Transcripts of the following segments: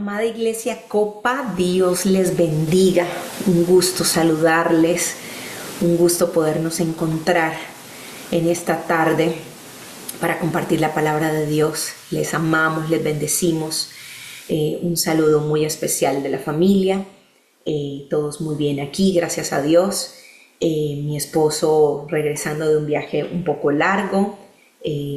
Amada Iglesia Copa, Dios les bendiga. Un gusto saludarles, un gusto podernos encontrar en esta tarde para compartir la palabra de Dios. Les amamos, les bendecimos. Un saludo muy especial de la familia. Todos muy bien aquí, gracias a Dios. Mi esposo regresando de un viaje un poco largo.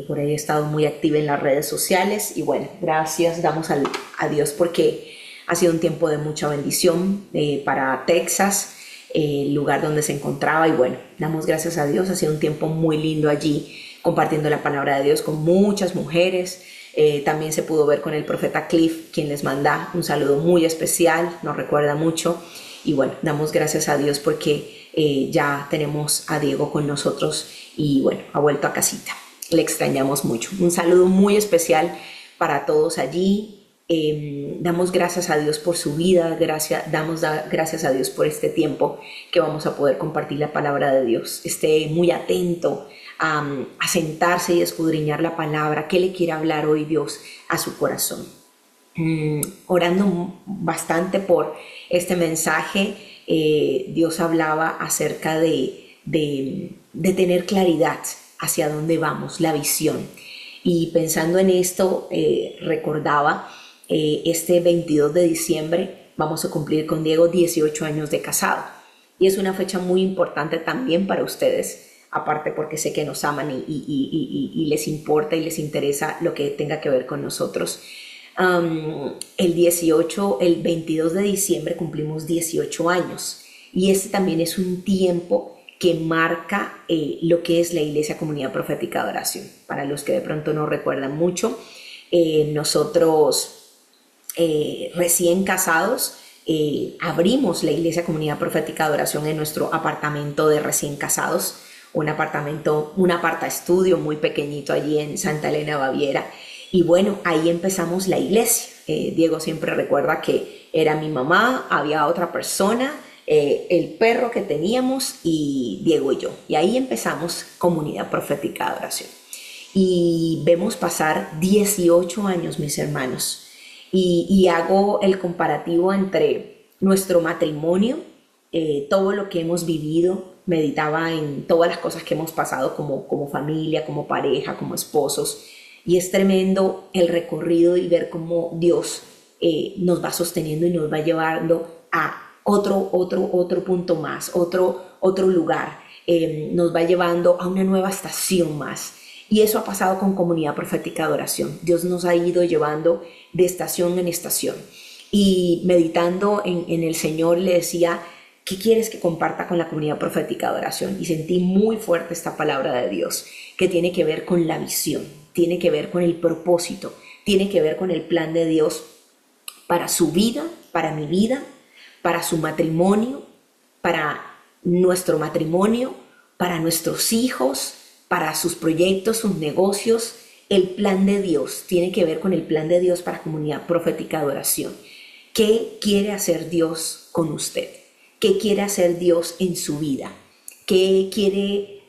Por ahí he estado muy activa en las redes sociales y bueno, gracias damos a Dios porque ha sido un tiempo de mucha bendición para Texas, el lugar donde se encontraba, y bueno, damos gracias a Dios. Ha sido un tiempo muy lindo allí compartiendo la palabra de Dios con muchas mujeres. También se pudo ver con el profeta Cliff, quien les manda un saludo muy especial, nos recuerda mucho, y bueno, damos gracias a Dios porque ya tenemos a Diego con nosotros y bueno, ha vuelto a casita. Le extrañamos mucho. Un saludo muy especial para todos allí. Damos gracias a Dios por su vida, damos gracias a Dios por este tiempo que vamos a poder compartir la palabra de Dios. Esté muy atento a sentarse y escudriñar la palabra. ¿Qué le quiere hablar hoy Dios a su corazón? Orando bastante por este mensaje, Dios hablaba acerca de tener claridad hacia dónde vamos, la visión. Y pensando en esto, recordaba este 22 de diciembre vamos a cumplir con Diego 18 años de casado. Y es una fecha muy importante también para ustedes, aparte porque sé que nos aman y les importa y les interesa lo que tenga que ver con nosotros. El 22 de diciembre cumplimos 18 años y este también es un tiempo que marca lo que es la Iglesia Comunidad Profética de Oración. Para los que de pronto no recuerdan mucho, nosotros recién casados abrimos la Iglesia Comunidad Profética de Oración en nuestro apartamento de recién casados, un aparta estudio muy pequeñito allí en Santa Elena, Baviera. Y bueno, ahí empezamos la iglesia. Diego siempre recuerda que era mi mamá, había otra persona, el perro que teníamos y Diego y yo. Y ahí empezamos Comunidad Profética de Oración. Y vemos pasar 18 años, mis hermanos. Y hago el comparativo entre nuestro matrimonio, todo lo que hemos vivido, meditaba en todas las cosas que hemos pasado como familia, como pareja, como esposos. Y es tremendo el recorrido y ver cómo Dios nos va sosteniendo y nos va llevando a otro punto más, otro lugar. Nos va llevando a una nueva estación más. Y eso ha pasado con Comunidad Profética de Oración. Dios nos ha ido llevando de estación en estación. Y meditando en el Señor le decía, ¿qué quieres que comparta con la Comunidad Profética de Oración? Y sentí muy fuerte esta palabra de Dios, que tiene que ver con la visión, tiene que ver con el propósito, tiene que ver con el plan de Dios para su vida, para mi vida, para su matrimonio, para nuestro matrimonio, para nuestros hijos, para sus proyectos, sus negocios. El plan de Dios tiene que ver con el plan de Dios para Comunidad Profética de Oración. ¿Qué quiere hacer Dios con usted? ¿Qué quiere hacer Dios en su vida?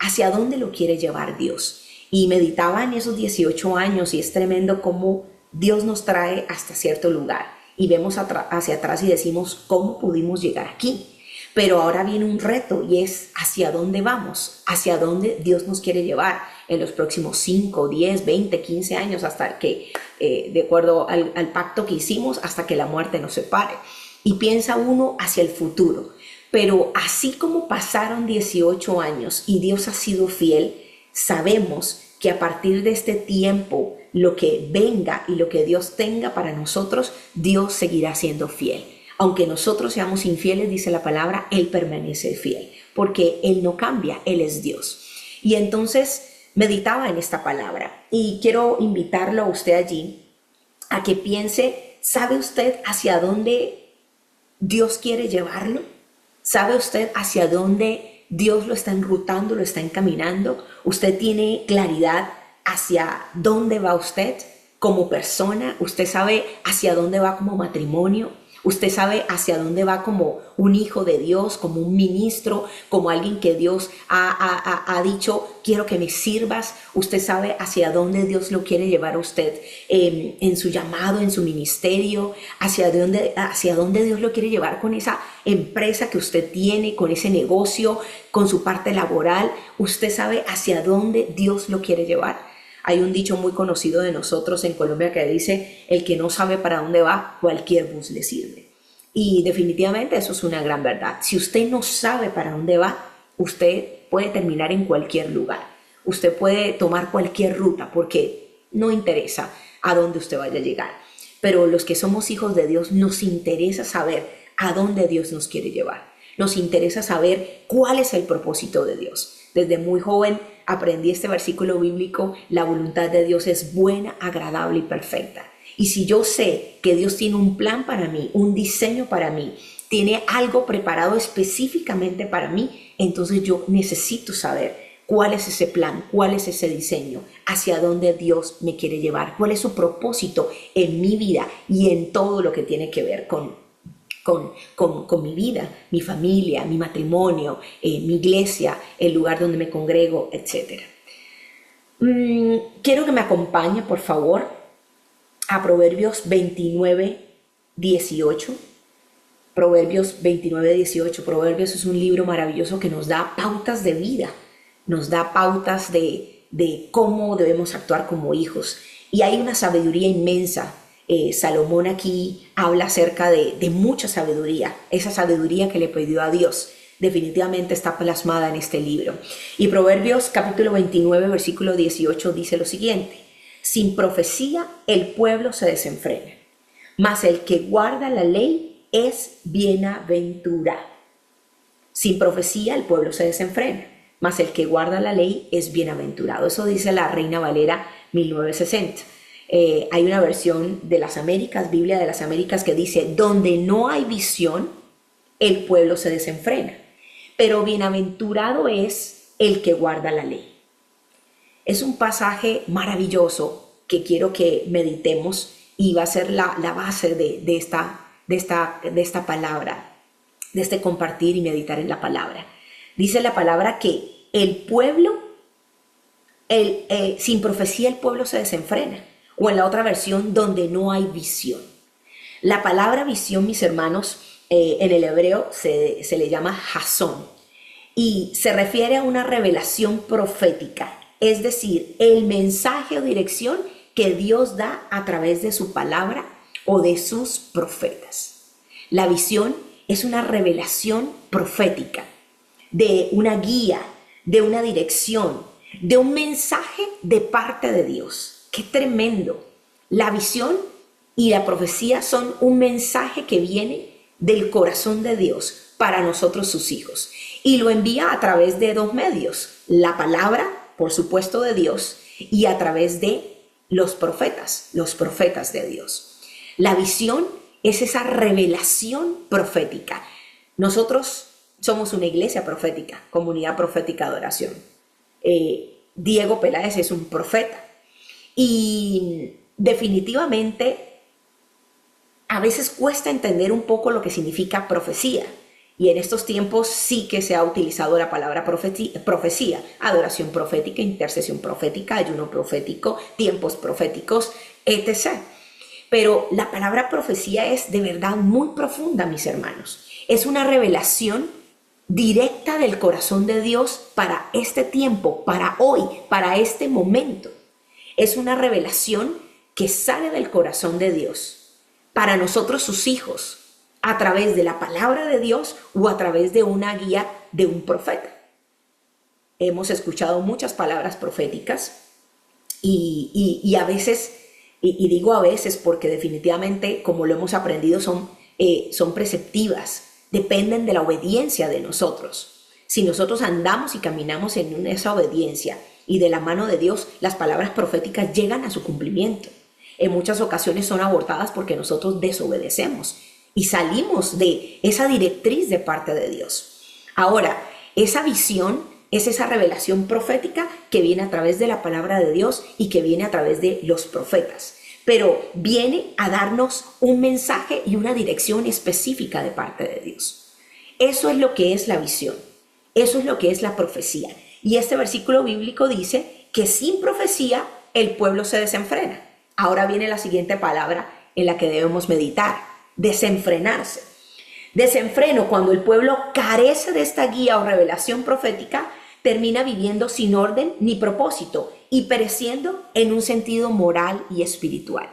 ¿Hacia dónde lo quiere llevar Dios? Y meditaba en esos 18 años y es tremendo cómo Dios nos trae hasta cierto lugar. Y vemos hacia atrás y decimos, ¿cómo pudimos llegar aquí? Pero ahora viene un reto y es hacia dónde vamos, hacia dónde Dios nos quiere llevar en los próximos 5, 10, 20, 15 años, hasta que, de acuerdo al pacto que hicimos, hasta que la muerte nos separe. Y piensa uno hacia el futuro. Pero así como pasaron 18 años y Dios ha sido fiel, sabemos que a partir de este tiempo, lo que venga y lo que Dios tenga para nosotros, Dios seguirá siendo fiel. Aunque nosotros seamos infieles, dice la palabra, Él permanece fiel, porque Él no cambia, Él es Dios. Y entonces meditaba en esta palabra y quiero invitarlo a usted allí a que piense, ¿sabe usted hacia dónde Dios quiere llevarlo? ¿Sabe usted hacia dónde Dios lo está enrutando, lo está encaminando? ¿Usted tiene claridad hacia dónde va usted como persona? ¿Usted sabe hacia dónde va como matrimonio? Usted sabe hacia dónde va como un hijo de Dios, como un ministro, como alguien que Dios ha dicho, quiero que me sirvas. Usted sabe hacia dónde Dios lo quiere llevar a usted en su llamado, en su ministerio, hacia dónde Dios lo quiere llevar con esa empresa que usted tiene, con ese negocio, con su parte laboral. Usted sabe hacia dónde Dios lo quiere llevar. Hay un dicho muy conocido de nosotros en Colombia que dice, el que no sabe para dónde va, cualquier bus le sirve. Y definitivamente eso es una gran verdad. Si usted no sabe para dónde va, usted puede terminar en cualquier lugar. Usted puede tomar cualquier ruta porque no interesa a dónde usted vaya a llegar. Pero los que somos hijos de Dios nos interesa saber a dónde Dios nos quiere llevar. Nos interesa saber cuál es el propósito de Dios. Desde muy joven aprendí este versículo bíblico, la voluntad de Dios es buena, agradable y perfecta. Y si yo sé que Dios tiene un plan para mí, un diseño para mí, tiene algo preparado específicamente para mí, entonces yo necesito saber cuál es ese plan, cuál es ese diseño, hacia dónde Dios me quiere llevar, cuál es su propósito en mi vida y en todo lo que tiene que ver con mi vida, mi familia, mi matrimonio, mi iglesia, el lugar donde me congrego, etc. Quiero que me acompañe, por favor, a Proverbios 29, 18. Proverbios 29, 18. Proverbios es un libro maravilloso que nos da pautas de vida, nos da pautas de cómo debemos actuar como hijos. Y hay una sabiduría inmensa. Salomón aquí habla acerca de mucha sabiduría, esa sabiduría que le pidió a Dios. Definitivamente está plasmada en este libro. Y Proverbios capítulo 29, versículo 18 dice lo siguiente: sin profecía el pueblo se desenfrena, mas el que guarda la ley es bienaventurado. Sin profecía el pueblo se desenfrena, mas el que guarda la ley es bienaventurado. Eso dice la Reina Valera 1960. Hay una versión de las Américas, Biblia de las Américas, que dice, donde no hay visión, el pueblo se desenfrena, pero bienaventurado es el que guarda la ley. Es un pasaje maravilloso que quiero que meditemos y va a ser la base de esta palabra, de este compartir y meditar en la palabra. Dice la palabra que el pueblo, sin profecía el pueblo se desenfrena. O en la otra versión, donde no hay visión. La palabra visión, mis hermanos, en el hebreo se le llama jasón. Y se refiere a una revelación profética. Es decir, el mensaje o dirección que Dios da a través de su palabra o de sus profetas. La visión es una revelación profética de una guía, de una dirección, de un mensaje de parte de Dios. ¡Qué tremendo! La visión y la profecía son un mensaje que viene del corazón de Dios para nosotros sus hijos. Y lo envía a través de dos medios. La palabra, por supuesto, de Dios y a través de los profetas de Dios. La visión es esa revelación profética. Nosotros somos una iglesia profética, comunidad profética de oración. Diego Peláez es un profeta. Y definitivamente a veces cuesta entender un poco lo que significa profecía. Y en estos tiempos sí que se ha utilizado la palabra profecía, adoración profética, intercesión profética, ayuno profético, tiempos proféticos, etc. Pero la palabra profecía es de verdad muy profunda, mis hermanos. Es una revelación directa del corazón de Dios para este tiempo, para hoy, para este momento. Es una revelación que sale del corazón de Dios para nosotros sus hijos a través de la palabra de Dios o a través de una guía de un profeta. Hemos escuchado muchas palabras proféticas y a veces, y digo a veces porque definitivamente como lo hemos aprendido son preceptivas, dependen de la obediencia de nosotros. Si nosotros andamos y caminamos en esa obediencia y de la mano de Dios, las palabras proféticas llegan a su cumplimiento. En muchas ocasiones son abortadas porque nosotros desobedecemos y salimos de esa directriz de parte de Dios. Ahora, esa visión es esa revelación profética que viene a través de la palabra de Dios y que viene a través de los profetas. pero viene a darnos un mensaje y una dirección específica de parte de Dios. Eso es lo que es la visión, eso es lo que es la profecía. Y este versículo bíblico dice que sin profecía el pueblo se desenfrena. Ahora viene la siguiente palabra en la que debemos meditar: desenfrenarse. Desenfreno, cuando el pueblo carece de esta guía o revelación profética, termina viviendo sin orden ni propósito y pereciendo en un sentido moral y espiritual.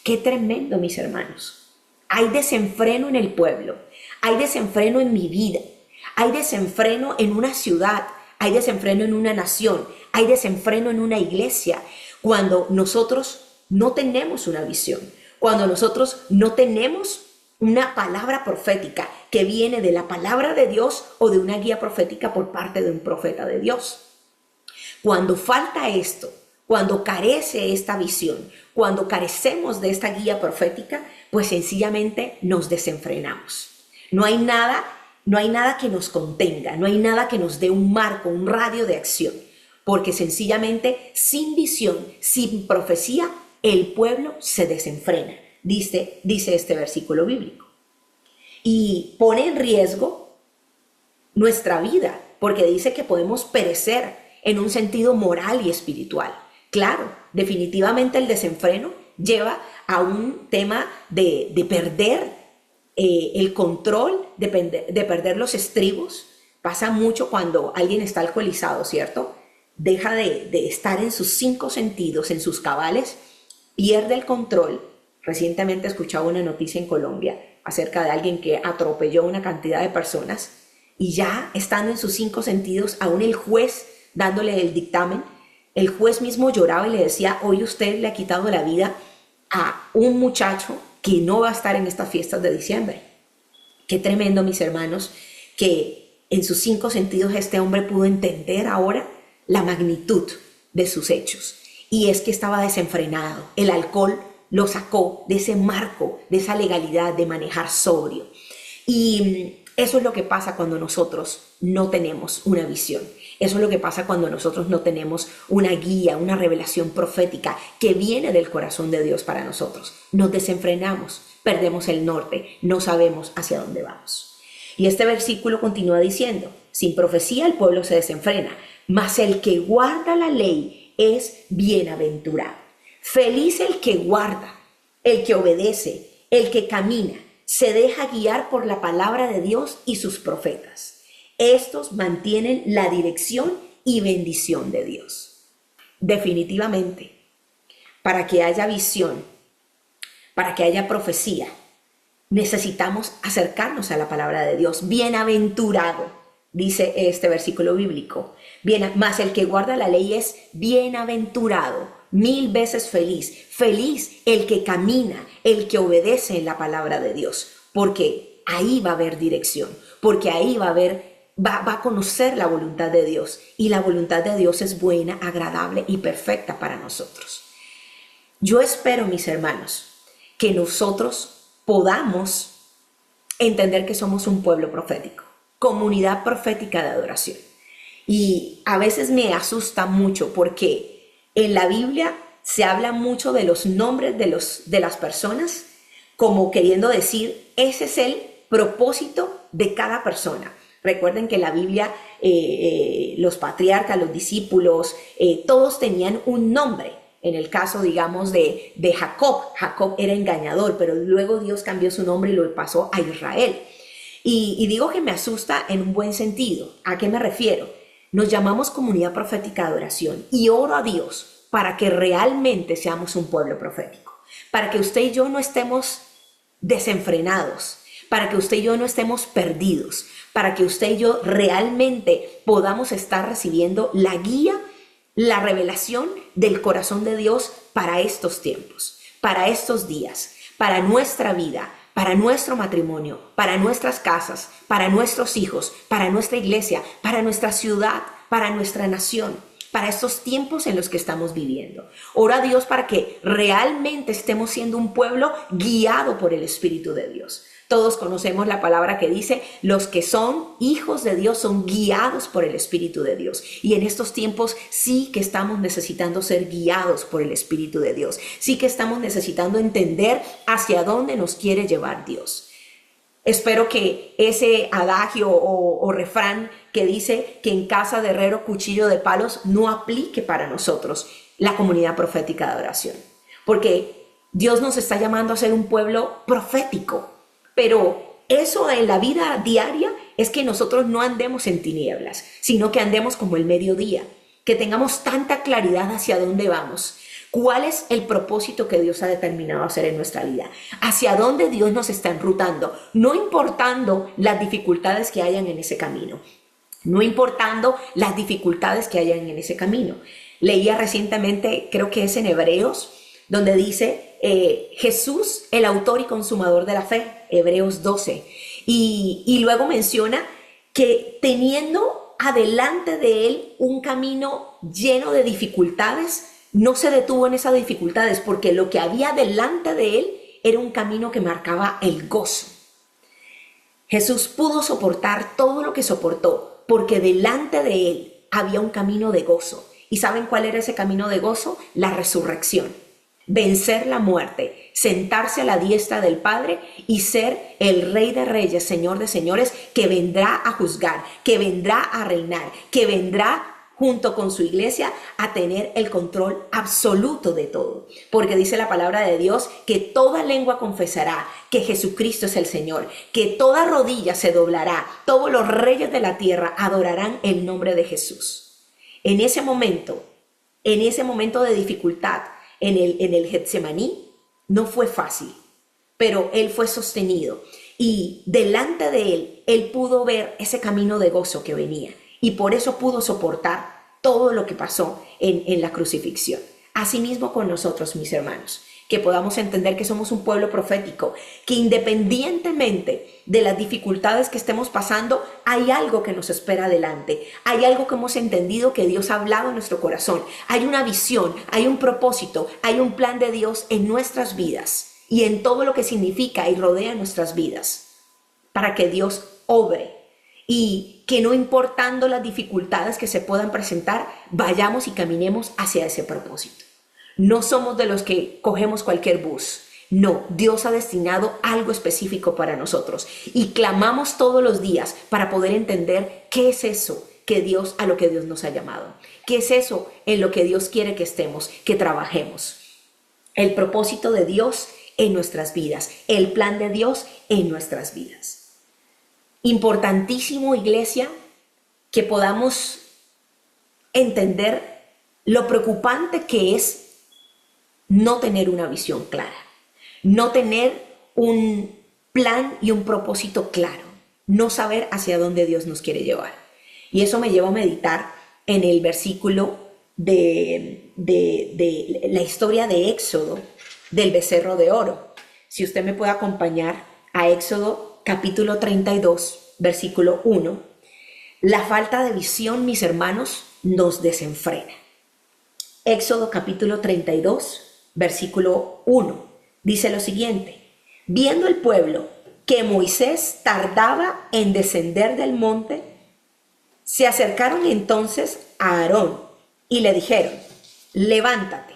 ¡Qué tremendo, mis hermanos! Hay desenfreno en el pueblo, hay desenfreno en mi vida, hay desenfreno en una ciudad, hay desenfreno en una nación, hay desenfreno en una iglesia, cuando nosotros no tenemos una visión, cuando nosotros no tenemos una palabra profética que viene de la palabra de Dios o de una guía profética por parte de un profeta de Dios. Cuando falta esto, cuando carece esta visión, cuando carecemos de esta guía profética, pues sencillamente nos desenfrenamos. No hay nada que nos contenga, no hay nada que nos dé un marco, un radio de acción, porque sencillamente sin visión, sin profecía, el pueblo se desenfrena, dice este versículo bíblico. Y pone en riesgo nuestra vida, porque dice que podemos perecer en un sentido moral y espiritual. Claro, definitivamente el desenfreno lleva a un tema de perder el control, de perder los estribos. Pasa mucho cuando alguien está alcoholizado, ¿cierto? Deja de estar en sus 5 sentidos, en sus cabales, pierde el control. Recientemente escuchaba una noticia en Colombia acerca de alguien que atropelló una cantidad de personas y ya estando en sus 5 sentidos, aún el juez dándole el dictamen, el juez mismo lloraba y le decía: hoy usted le ha quitado la vida a un muchacho que no va a estar en estas fiestas de diciembre. Qué tremendo, mis hermanos, que en sus 5 sentidos este hombre pudo entender ahora la magnitud de sus hechos. Y es que estaba desenfrenado. El alcohol lo sacó de ese marco, de esa legalidad de manejar sobrio. Y eso es lo que pasa cuando nosotros no tenemos una visión. Eso es lo que pasa cuando nosotros no tenemos una guía, una revelación profética que viene del corazón de Dios para nosotros. Nos desenfrenamos, perdemos el norte, no sabemos hacia dónde vamos. Y este versículo continúa diciendo: sin profecía el pueblo se desenfrena, mas el que guarda la ley es bienaventurado. Feliz el que guarda, el que obedece, el que camina, se deja guiar por la palabra de Dios y sus profetas. Estos mantienen la dirección y bendición de Dios. Definitivamente, para que haya visión, para que haya profecía, necesitamos acercarnos a la palabra de Dios. Bienaventurado, dice este versículo bíblico. Más el que guarda la ley es bienaventurado, 1000 veces feliz. Feliz el que camina, el que obedece en la palabra de Dios, porque ahí va a haber dirección, porque ahí va a conocer la voluntad de Dios, y la voluntad de Dios es buena, agradable y perfecta para nosotros. Yo espero, mis hermanos, que nosotros podamos entender que somos un pueblo profético, comunidad profética de adoración. Y a veces me asusta mucho porque en la Biblia se habla mucho de los nombres de las personas, como queriendo decir, ese es el propósito de cada persona. Recuerden que en la Biblia los patriarcas, los discípulos, todos tenían un nombre. En el caso, digamos, de Jacob, Jacob era engañador, pero luego Dios cambió su nombre y lo pasó a Israel. Y digo que me asusta en un buen sentido. ¿A qué me refiero? Nos llamamos comunidad profética de adoración y oro a Dios para que realmente seamos un pueblo profético, para que usted y yo no estemos desenfrenados, para que usted y yo no estemos perdidos, para que usted y yo realmente podamos estar recibiendo la guía, la revelación del corazón de Dios para estos tiempos, para estos días, para nuestra vida, para nuestro matrimonio, para nuestras casas, para nuestros hijos, para nuestra iglesia, para nuestra ciudad, para nuestra nación, para estos tiempos en los que estamos viviendo. Ora a Dios para que realmente estemos siendo un pueblo guiado por el Espíritu de Dios, Todos conocemos la palabra que dice, los que son hijos de Dios son guiados por el Espíritu de Dios. Y en estos tiempos sí que estamos necesitando ser guiados por el Espíritu de Dios. Sí que estamos necesitando entender hacia dónde nos quiere llevar Dios. Espero que ese adagio o refrán que dice que en casa de herrero cuchillo de palos no aplique para nosotros, la comunidad profética de oración. Porque Dios nos está llamando a ser un pueblo profético. Pero eso en la vida diaria es que nosotros no andemos en tinieblas, sino que andemos como el mediodía, que tengamos tanta claridad hacia dónde vamos, cuál es el propósito que Dios ha determinado hacer en nuestra vida, hacia dónde Dios nos está enrutando, no importando las dificultades que hayan en ese camino, no importando las dificultades que hayan en ese camino. Leía recientemente, creo que es en Hebreos, donde dice Jesús, el autor y consumador de la fe, Hebreos 12, y luego menciona que teniendo adelante de él un camino lleno de dificultades, no se detuvo en esas dificultades, porque lo que había delante de él era un camino que marcaba el gozo. Jesús pudo soportar todo lo que soportó, porque delante de él había un camino de gozo. ¿Y saben cuál era ese camino de gozo? La resurrección. Vencer la muerte, sentarse a la diestra del Padre y ser el Rey de Reyes, Señor de Señores, que vendrá a juzgar, que vendrá a reinar, que vendrá junto con su iglesia a tener el control absoluto de todo. Porque dice la palabra de Dios que toda lengua confesará que Jesucristo es el Señor, que toda rodilla se doblará, todos los reyes de la tierra adorarán el nombre de Jesús. En ese momento de dificultad, en el Getsemaní, no fue fácil, pero él fue sostenido y delante de él pudo ver ese camino de gozo que venía y por eso pudo soportar todo lo que pasó en la crucifixión. Asimismo con nosotros, mis hermanos, que podamos entender que somos un pueblo profético, que independientemente de las dificultades que estemos pasando, hay algo que nos espera adelante, hay algo que hemos entendido que Dios ha hablado en nuestro corazón, hay una visión, hay un propósito, hay un plan de Dios en nuestras vidas y en todo lo que significa y rodea nuestras vidas, para que Dios obre y que no importando las dificultades que se puedan presentar, vayamos y caminemos hacia ese propósito. No somos de los que cogemos cualquier bus. No, Dios ha destinado algo específico para nosotros y clamamos todos los días para poder entender qué es eso a lo que Dios nos ha llamado. ¿Qué es eso en lo que Dios quiere que estemos, que trabajemos? El propósito de Dios en nuestras vidas, el plan de Dios en nuestras vidas. Importantísimo, iglesia, que podamos entender lo preocupante que es no tener una visión clara, no tener un plan y un propósito claro, no saber hacia dónde Dios nos quiere llevar. Y eso me lleva a meditar en el versículo de la historia de Éxodo, del becerro de oro. Si usted me puede acompañar a Éxodo capítulo 32, versículo 1. La falta de visión, mis hermanos, nos desenfrena. Éxodo capítulo 32, versículo 1, dice lo siguiente: viendo el pueblo que Moisés tardaba en descender del monte, se acercaron entonces a Aarón y le dijeron: levántate,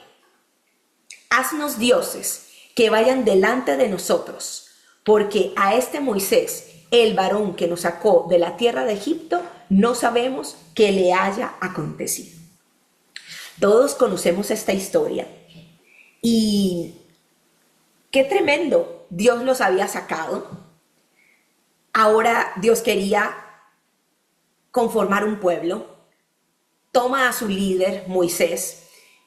haznos dioses que vayan delante de nosotros, porque a este Moisés, el varón que nos sacó de la tierra de Egipto, no sabemos qué le haya acontecido. Todos conocemos esta historia. Y qué tremendo, Dios los había sacado. Ahora Dios quería conformar un pueblo. Toma a su líder, Moisés,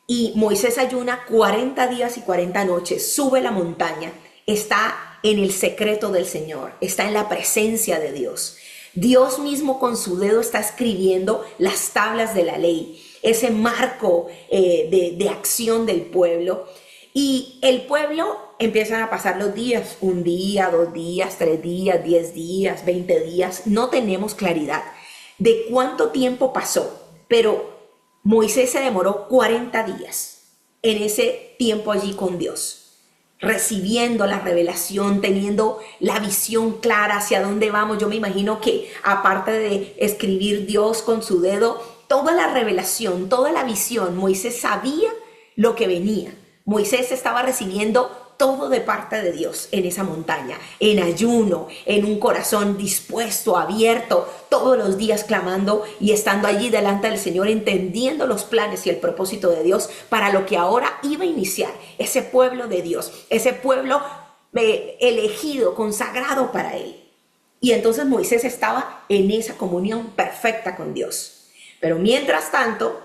y Moisés ayuna 40 días y 40 noches, sube la montaña, está en el secreto del Señor, está en la presencia de Dios. Dios mismo con su dedo está escribiendo las tablas de la ley, ese marco de acción del pueblo. Y el pueblo empiezan a pasar los días, 1 día, 2 días, 3 días, 10 días, 20 días. No tenemos claridad de cuánto tiempo pasó, pero Moisés se demoró 40 días en ese tiempo allí con Dios. recibiendo la revelación, teniendo la visión clara hacia dónde vamos. Yo me imagino que aparte de escribir Dios con su dedo, toda la revelación, toda la visión, Moisés sabía lo que venía. Moisés estaba recibiendo todo de parte de Dios en esa montaña, en ayuno, en un corazón dispuesto, abierto, todos los días clamando y estando allí delante del Señor, entendiendo los planes y el propósito de Dios para lo que ahora iba a iniciar ese pueblo de Dios, ese pueblo elegido, consagrado para Él. Y entonces Moisés estaba en esa comunión perfecta con Dios. Pero mientras tanto,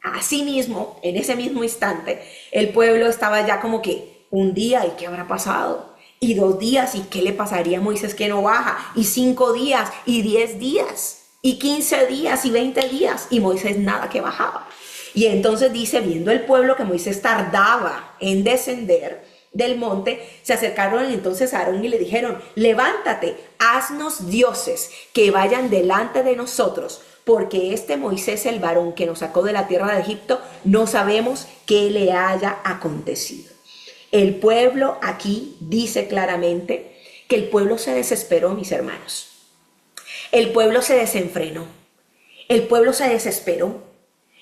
asimismo, en ese mismo instante, el pueblo estaba ya como que un día, ¿y qué habrá pasado? Y 2 días, ¿y qué le pasaría a Moisés que no baja? Y 5 días, y 10 días, y 15 días, y 20 días, y Moisés nada que bajaba. Y entonces dice, viendo el pueblo que Moisés tardaba en descender del monte, se acercaron entonces a Aarón y le dijeron, levántate, haznos dioses que vayan delante de nosotros, porque este Moisés, el varón que nos sacó de la tierra de Egipto, no sabemos qué le haya acontecido. El pueblo aquí dice claramente que el pueblo se desesperó, mis hermanos. El pueblo se desenfrenó. El pueblo se desesperó.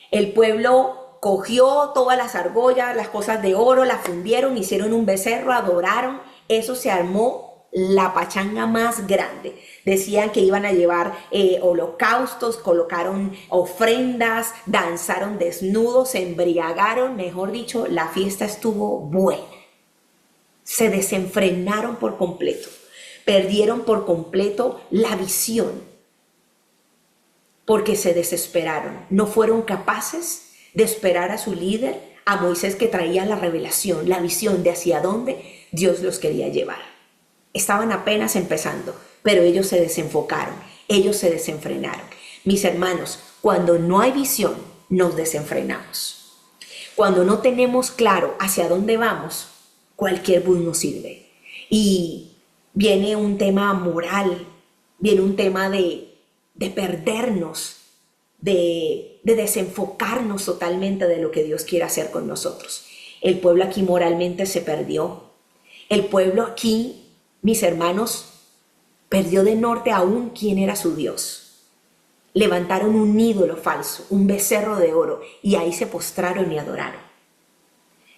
El pueblo cogió todas las argollas, las cosas de oro, las fundieron, hicieron un becerro, adoraron. Eso se armó la pachanga más grande. Decían que iban a llevar holocaustos, colocaron ofrendas, danzaron desnudos, se embriagaron, mejor dicho, la fiesta estuvo buena. Se desenfrenaron por completo, perdieron por completo la visión, porque se desesperaron, no fueron capaces de esperar a su líder, a Moisés, que traía la revelación, la visión de hacia dónde Dios los quería llevar. Estaban apenas empezando, pero ellos se desenfocaron, ellos se desenfrenaron. Mis hermanos, cuando no hay visión, nos desenfrenamos. Cuando no tenemos claro hacia dónde vamos, cualquier bus nos sirve. Y viene un tema moral, viene un tema de perdernos, de desenfocarnos totalmente de lo que Dios quiere hacer con nosotros. El pueblo aquí moralmente se perdió. El pueblo aquí, mis hermanos, perdió de norte aún quién era su Dios. Levantaron un ídolo falso, un becerro de oro, y ahí se postraron y adoraron.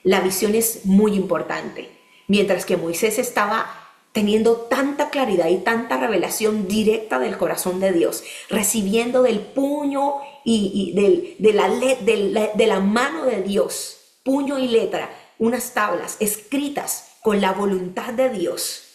La visión es muy importante. Mientras que Moisés estaba teniendo tanta claridad y tanta revelación directa del corazón de Dios, recibiendo del puño y de la mano de Dios, puño y letra, unas tablas escritas con la voluntad de Dios,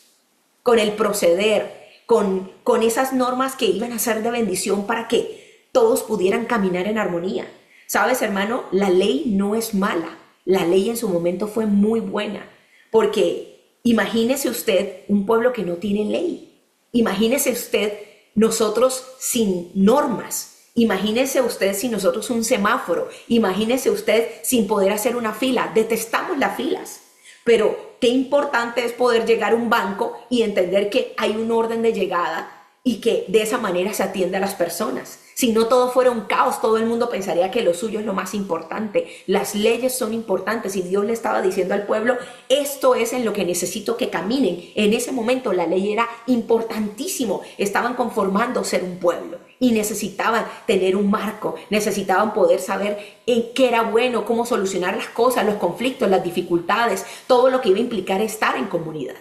con el proceder, con esas normas que iban a ser de bendición para que todos pudieran caminar en armonía. ¿Sabes, hermano? La ley no es mala. La ley en su momento fue muy buena, porque imagínese usted un pueblo que no tiene ley. Imagínese usted nosotros sin normas. Imagínese usted sin nosotros un semáforo. Imagínese usted sin poder hacer una fila. Detestamos las filas. Pero qué importante es poder llegar a un banco y entender que hay un orden de llegada y que de esa manera se atiende a las personas. Si no todo fuera un caos, todo el mundo pensaría que lo suyo es lo más importante. Las leyes son importantes y Dios le estaba diciendo al pueblo, esto es en lo que necesito que caminen. En ese momento la ley era importantísimo. Estaban conformando ser un pueblo y necesitaban tener un marco, necesitaban poder saber en qué era bueno, cómo solucionar las cosas, los conflictos, las dificultades, todo lo que iba a implicar estar en comunidad.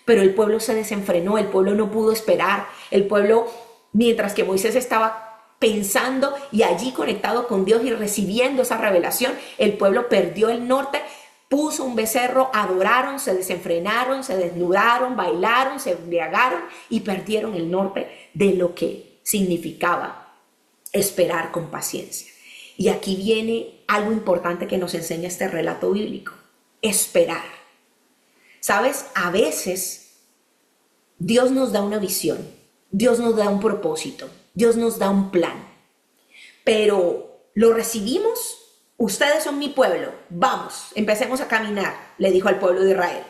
Pero el pueblo se desenfrenó, el pueblo no pudo esperar, el pueblo, mientras que Moisés estaba pensando y allí conectado con Dios y recibiendo esa revelación, el pueblo perdió el norte, puso un becerro, adoraron, se desenfrenaron, se desnudaron, bailaron, se embriagaron y perdieron el norte de lo que significaba esperar con paciencia. Y aquí viene algo importante que nos enseña este relato bíblico: esperar. ¿Sabes? A veces Dios nos da una visión, Dios nos da un propósito, Dios nos da un plan, pero ¿lo recibimos? Ustedes son mi pueblo, vamos, empecemos a caminar, le dijo al pueblo de Israel.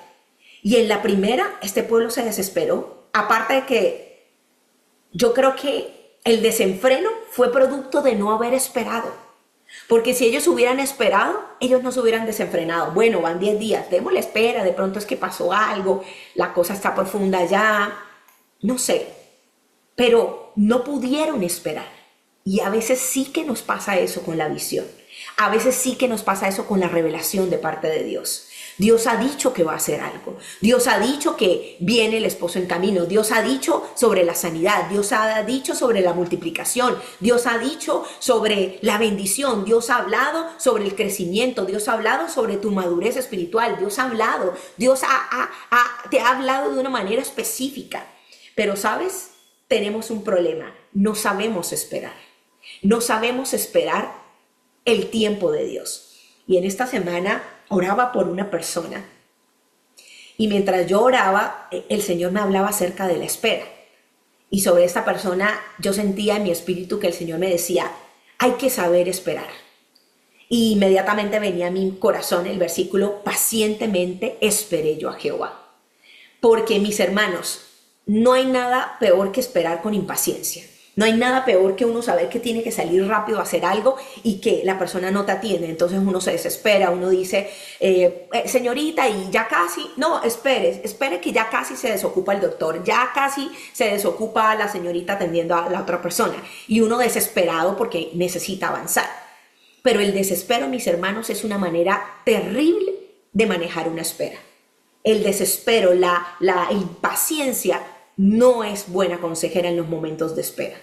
Y en la primera, este pueblo se desesperó. Aparte de que yo creo que el desenfreno fue producto de no haber esperado. Porque si ellos hubieran esperado, ellos no se hubieran desenfrenado. Bueno, van 10 días, démosle espera, de pronto es que pasó algo, la cosa está profunda ya, no sé. Pero no pudieron esperar. Y a veces sí que nos pasa eso con la visión. A veces sí que nos pasa eso con la revelación de parte de Dios. Dios ha dicho que va a hacer algo. Dios ha dicho que viene el esposo en camino. Dios ha dicho sobre la sanidad. Dios ha dicho sobre la multiplicación. Dios ha dicho sobre la bendición. Dios ha hablado sobre el crecimiento. Dios ha hablado sobre tu madurez espiritual. Dios ha hablado. Dios te ha hablado de una manera específica. Pero, ¿sabes? Tenemos un problema. No sabemos esperar. No sabemos esperar el tiempo de Dios. Y en esta semana oraba por una persona y mientras yo oraba, el Señor me hablaba acerca de la espera. Y sobre esta persona yo sentía en mi espíritu que el Señor me decía, hay que saber esperar. Y inmediatamente venía a mi corazón el versículo, pacientemente esperé yo a Jehová. Porque, mis hermanos, no hay nada peor que esperar con impaciencia. No hay nada peor que uno saber que tiene que salir rápido a hacer algo y que la persona no te atiende. Entonces uno se desespera, uno dice, señorita, y ya casi, no, espere que ya casi se desocupa el doctor, ya casi se desocupa la señorita atendiendo a la otra persona. Y uno desesperado porque necesita avanzar. Pero el desespero, mis hermanos, es una manera terrible de manejar una espera. El desespero, la impaciencia no es buena consejera en los momentos de espera.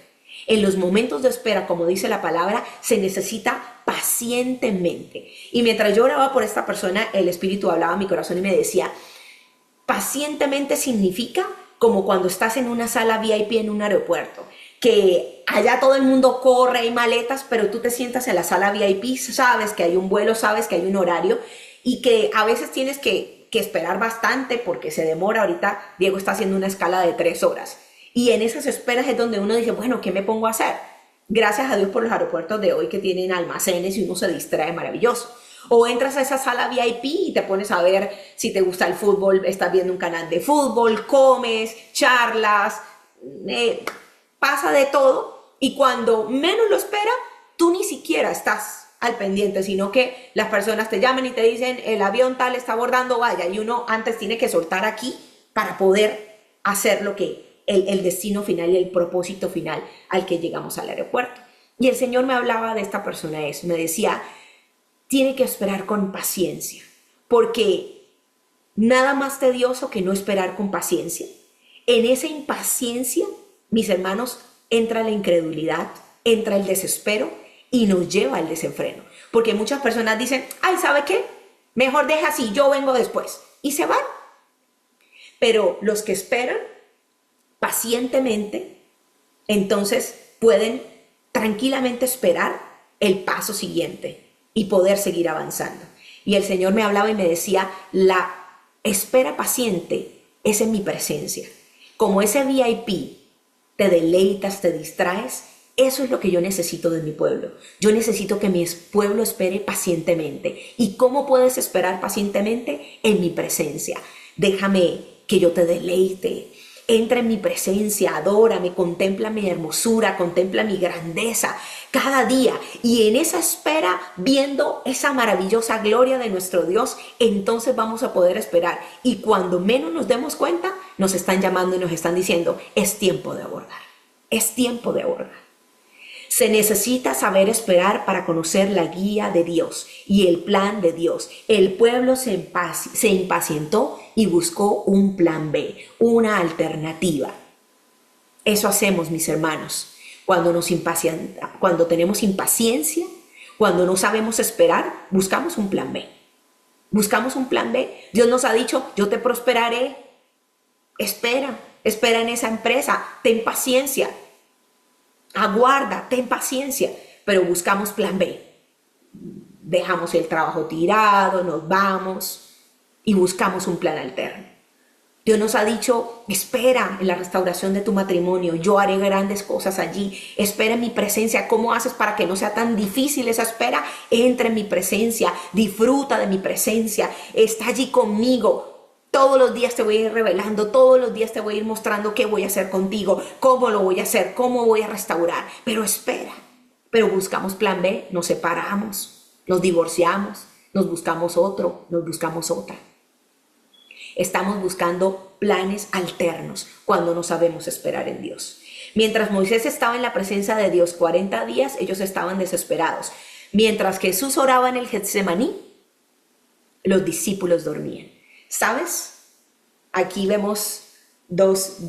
En los momentos de espera, como dice la palabra, se necesita pacientemente. Y mientras yo oraba por esta persona, el Espíritu hablaba a mi corazón y me decía, pacientemente significa como cuando estás en una sala VIP en un aeropuerto, que allá todo el mundo corre, hay maletas, pero tú te sientas en la sala VIP, sabes que hay un vuelo, sabes que hay un horario y que a veces tienes que esperar bastante porque se demora. Ahorita Diego está haciendo una escala de 3 horas y en esas esperas es donde uno dice, bueno, ¿qué me pongo a hacer? Gracias a Dios por los aeropuertos de hoy que tienen almacenes y uno se distrae maravilloso. O entras a esa sala VIP y te pones a ver si te gusta el fútbol, estás viendo un canal de fútbol, comes, charlas, pasa de todo y cuando menos lo espera, tú ni siquiera estás al pendiente, sino que las personas te llaman y te dicen el avión tal está abordando, vaya, y uno antes tiene que soltar aquí para poder hacer lo que el destino final y el propósito final al que llegamos al aeropuerto. Y el Señor me hablaba de esta persona eso, me decía, tiene que esperar con paciencia, porque nada más tedioso que no esperar con paciencia. En esa impaciencia, mis hermanos, entra la incredulidad, entra el desespero, y nos lleva al desenfreno. Porque muchas personas dicen, ay, ¿sabe qué? Mejor deja así, yo vengo después. Y se van. Pero los que esperan pacientemente, entonces pueden tranquilamente esperar el paso siguiente y poder seguir avanzando. Y el Señor me hablaba y me decía, la espera paciente es en mi presencia. Como ese VIP, te deleitas, te distraes. Eso es lo que yo necesito de mi pueblo. Yo necesito que mi pueblo espere pacientemente. ¿Y cómo puedes esperar pacientemente? En mi presencia. Déjame que yo te deleite. Entra en mi presencia, adórame, contempla mi hermosura, contempla mi grandeza cada día. Y en esa espera, viendo esa maravillosa gloria de nuestro Dios, entonces vamos a poder esperar. Y cuando menos nos demos cuenta, nos están llamando y nos están diciendo, es tiempo de abordar. Es tiempo de abordar. Se necesita saber esperar para conocer la guía de Dios y el plan de Dios. El pueblo se impacientó y buscó un plan B, una alternativa. Eso hacemos, mis hermanos, cuando tenemos impaciencia, cuando no sabemos esperar, buscamos un plan B. Buscamos un plan B. Dios nos ha dicho, yo te prosperaré. Espera en esa empresa, ten paciencia. Aguarda, ten paciencia, pero buscamos plan B. Dejamos el trabajo tirado, nos vamos y buscamos un plan alterno. Dios nos ha dicho, espera en la restauración de tu matrimonio, yo haré grandes cosas allí, espera en mi presencia. ¿Cómo haces para que no sea tan difícil esa espera? Entra en mi presencia, disfruta de mi presencia, está allí conmigo. Todos los días te voy a ir revelando, todos los días te voy a ir mostrando qué voy a hacer contigo, cómo lo voy a hacer, cómo voy a restaurar. Pero espera, pero buscamos plan B, nos separamos, nos divorciamos, nos buscamos otro, nos buscamos otra. Estamos buscando planes alternos cuando no sabemos esperar en Dios. Mientras Moisés estaba en la presencia de Dios 40 días, ellos estaban desesperados. Mientras Jesús oraba en el Getsemaní, los discípulos dormían. ¿Sabes? Aquí vemos dos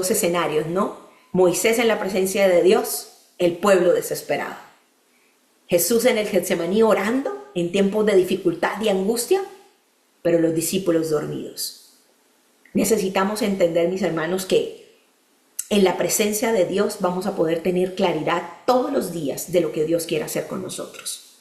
escenarios, ¿no? Moisés en la presencia de Dios, el pueblo desesperado. Jesús en el Getsemaní orando en tiempos de dificultad y angustia, pero los discípulos dormidos. Necesitamos entender, mis hermanos, que en la presencia de Dios vamos a poder tener claridad todos los días de lo que Dios quiere hacer con nosotros,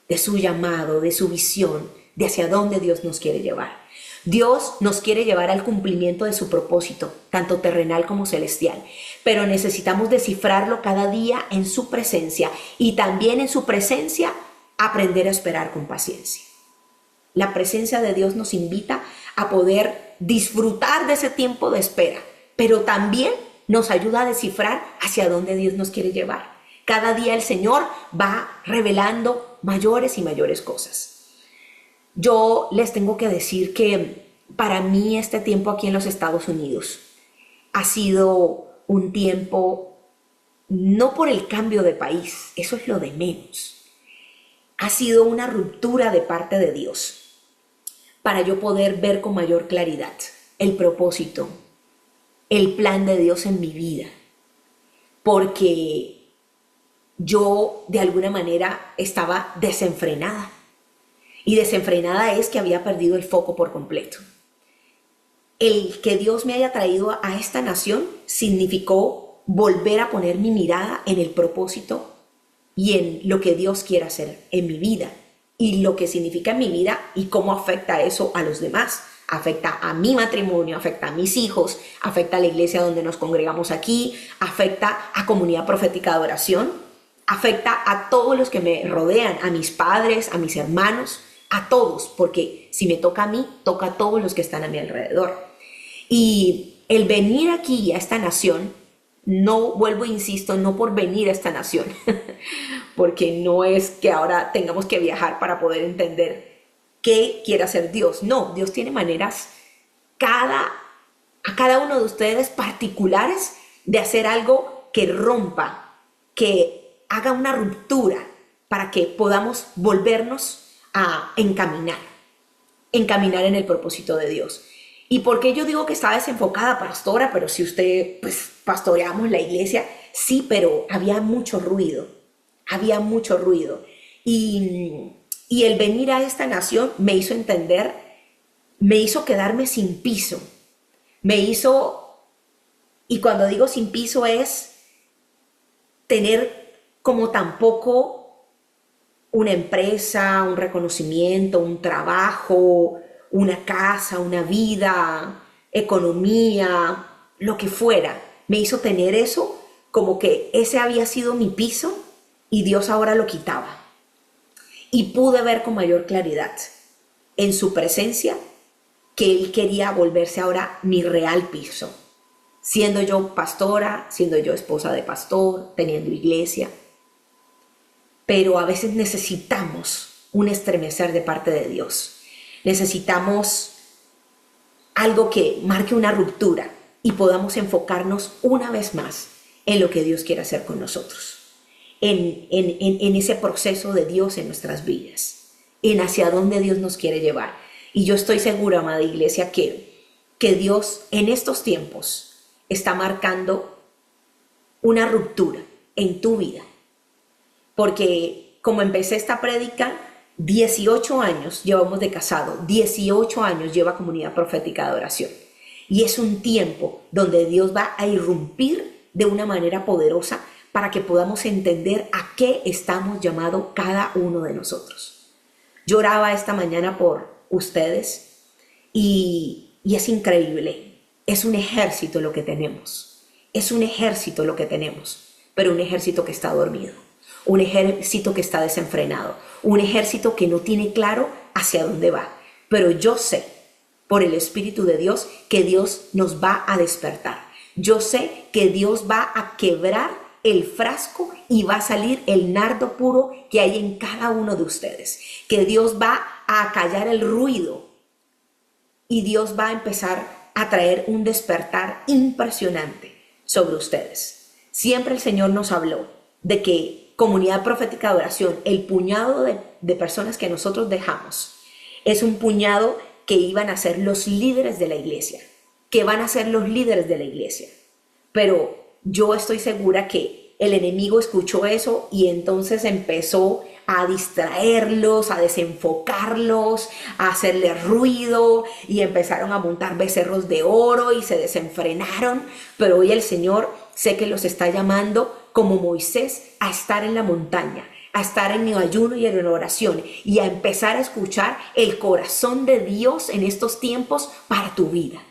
de su llamado, de su visión, de hacia dónde Dios nos quiere llevar. Dios nos quiere llevar al cumplimiento de su propósito, tanto terrenal como celestial, pero necesitamos descifrarlo cada día en su presencia y también en su presencia aprender a esperar con paciencia. La presencia de Dios nos invita a poder disfrutar de ese tiempo de espera, pero también nos ayuda a descifrar hacia dónde Dios nos quiere llevar. Cada día el Señor va revelando mayores y mayores cosas. Yo les tengo que decir que para mí este tiempo aquí en los Estados Unidos ha sido un tiempo, no por el cambio de país, eso es lo de menos. Ha sido una ruptura de parte de Dios para yo poder ver con mayor claridad el propósito, el plan de Dios en mi vida. Porque yo de alguna manera estaba desenfrenada. Y desenfrenada es que había perdido el foco por completo. El que Dios me haya traído a esta nación significó volver a poner mi mirada en el propósito y en lo que Dios quiere hacer en mi vida. Y lo que significa en mi vida y cómo afecta eso a los demás. Afecta a mi matrimonio, afecta a mis hijos, afecta a la iglesia donde nos congregamos aquí, afecta a Comunidad Profética de Oración, afecta a todos los que me rodean, a mis padres, a mis hermanos, a todos, porque si me toca a mí, toca a todos los que están a mi alrededor. Y el venir aquí a esta nación, no vuelvo, insisto, no por venir a esta nación, porque no es que ahora tengamos que viajar para poder entender qué quiere hacer Dios. No, Dios tiene maneras a cada uno de ustedes particulares de hacer algo que rompa, que haga una ruptura para que podamos volvernos a encaminar en el propósito de Dios. ¿Y por qué yo digo que estaba desenfocada, pastora? Pero si usted, pues, pastoreamos la iglesia, sí, pero había mucho ruido. Y el venir a esta nación me hizo entender, me hizo quedarme sin piso. Y cuando digo sin piso es tener como tampoco una empresa, un reconocimiento, un trabajo, una casa, una vida, economía, lo que fuera. Me hizo tener eso como que ese había sido mi piso y Dios ahora lo quitaba. Y pude ver con mayor claridad en su presencia que Él quería volverse ahora mi real piso. Siendo yo pastora, siendo yo esposa de pastor, teniendo iglesia. Pero a veces necesitamos un estremecer de parte de Dios. Necesitamos algo que marque una ruptura y podamos enfocarnos una vez más en lo que Dios quiere hacer con nosotros. En ese proceso de Dios en nuestras vidas. En hacia dónde Dios nos quiere llevar. Y yo estoy segura, amada iglesia, que Dios en estos tiempos está marcando una ruptura en tu vida. Porque como empecé esta prédica, 18 años llevamos de casado, 18 años lleva Comunidad Profética de Oración. Y es un tiempo donde Dios va a irrumpir de una manera poderosa para que podamos entender a qué estamos llamados cada uno de nosotros. Lloraba esta mañana por ustedes y es increíble. Es un ejército lo que tenemos. Es un ejército lo que tenemos, pero un ejército que está dormido. Un ejército que está desenfrenado, un ejército que no tiene claro hacia dónde va. Pero yo sé, por el Espíritu de Dios, que Dios nos va a despertar. Yo sé que Dios va a quebrar el frasco y va a salir el nardo puro que hay en cada uno de ustedes. Que Dios va a acallar el ruido y Dios va a empezar a traer un despertar impresionante sobre ustedes. Siempre el Señor nos habló de que Comunidad Profética de Oración, el puñado de personas que nosotros dejamos, es un puñado que iban a ser los líderes de la iglesia, que van a ser los líderes de la iglesia. Pero yo estoy segura que el enemigo escuchó eso y entonces empezó a distraerlos, a desenfocarlos, a hacerles ruido y empezaron a montar becerros de oro y se desenfrenaron. Pero hoy el Señor sé que los está llamando como Moisés a estar en la montaña, a estar en el ayuno y en la oración y a empezar a escuchar el corazón de Dios en estos tiempos para tu vida.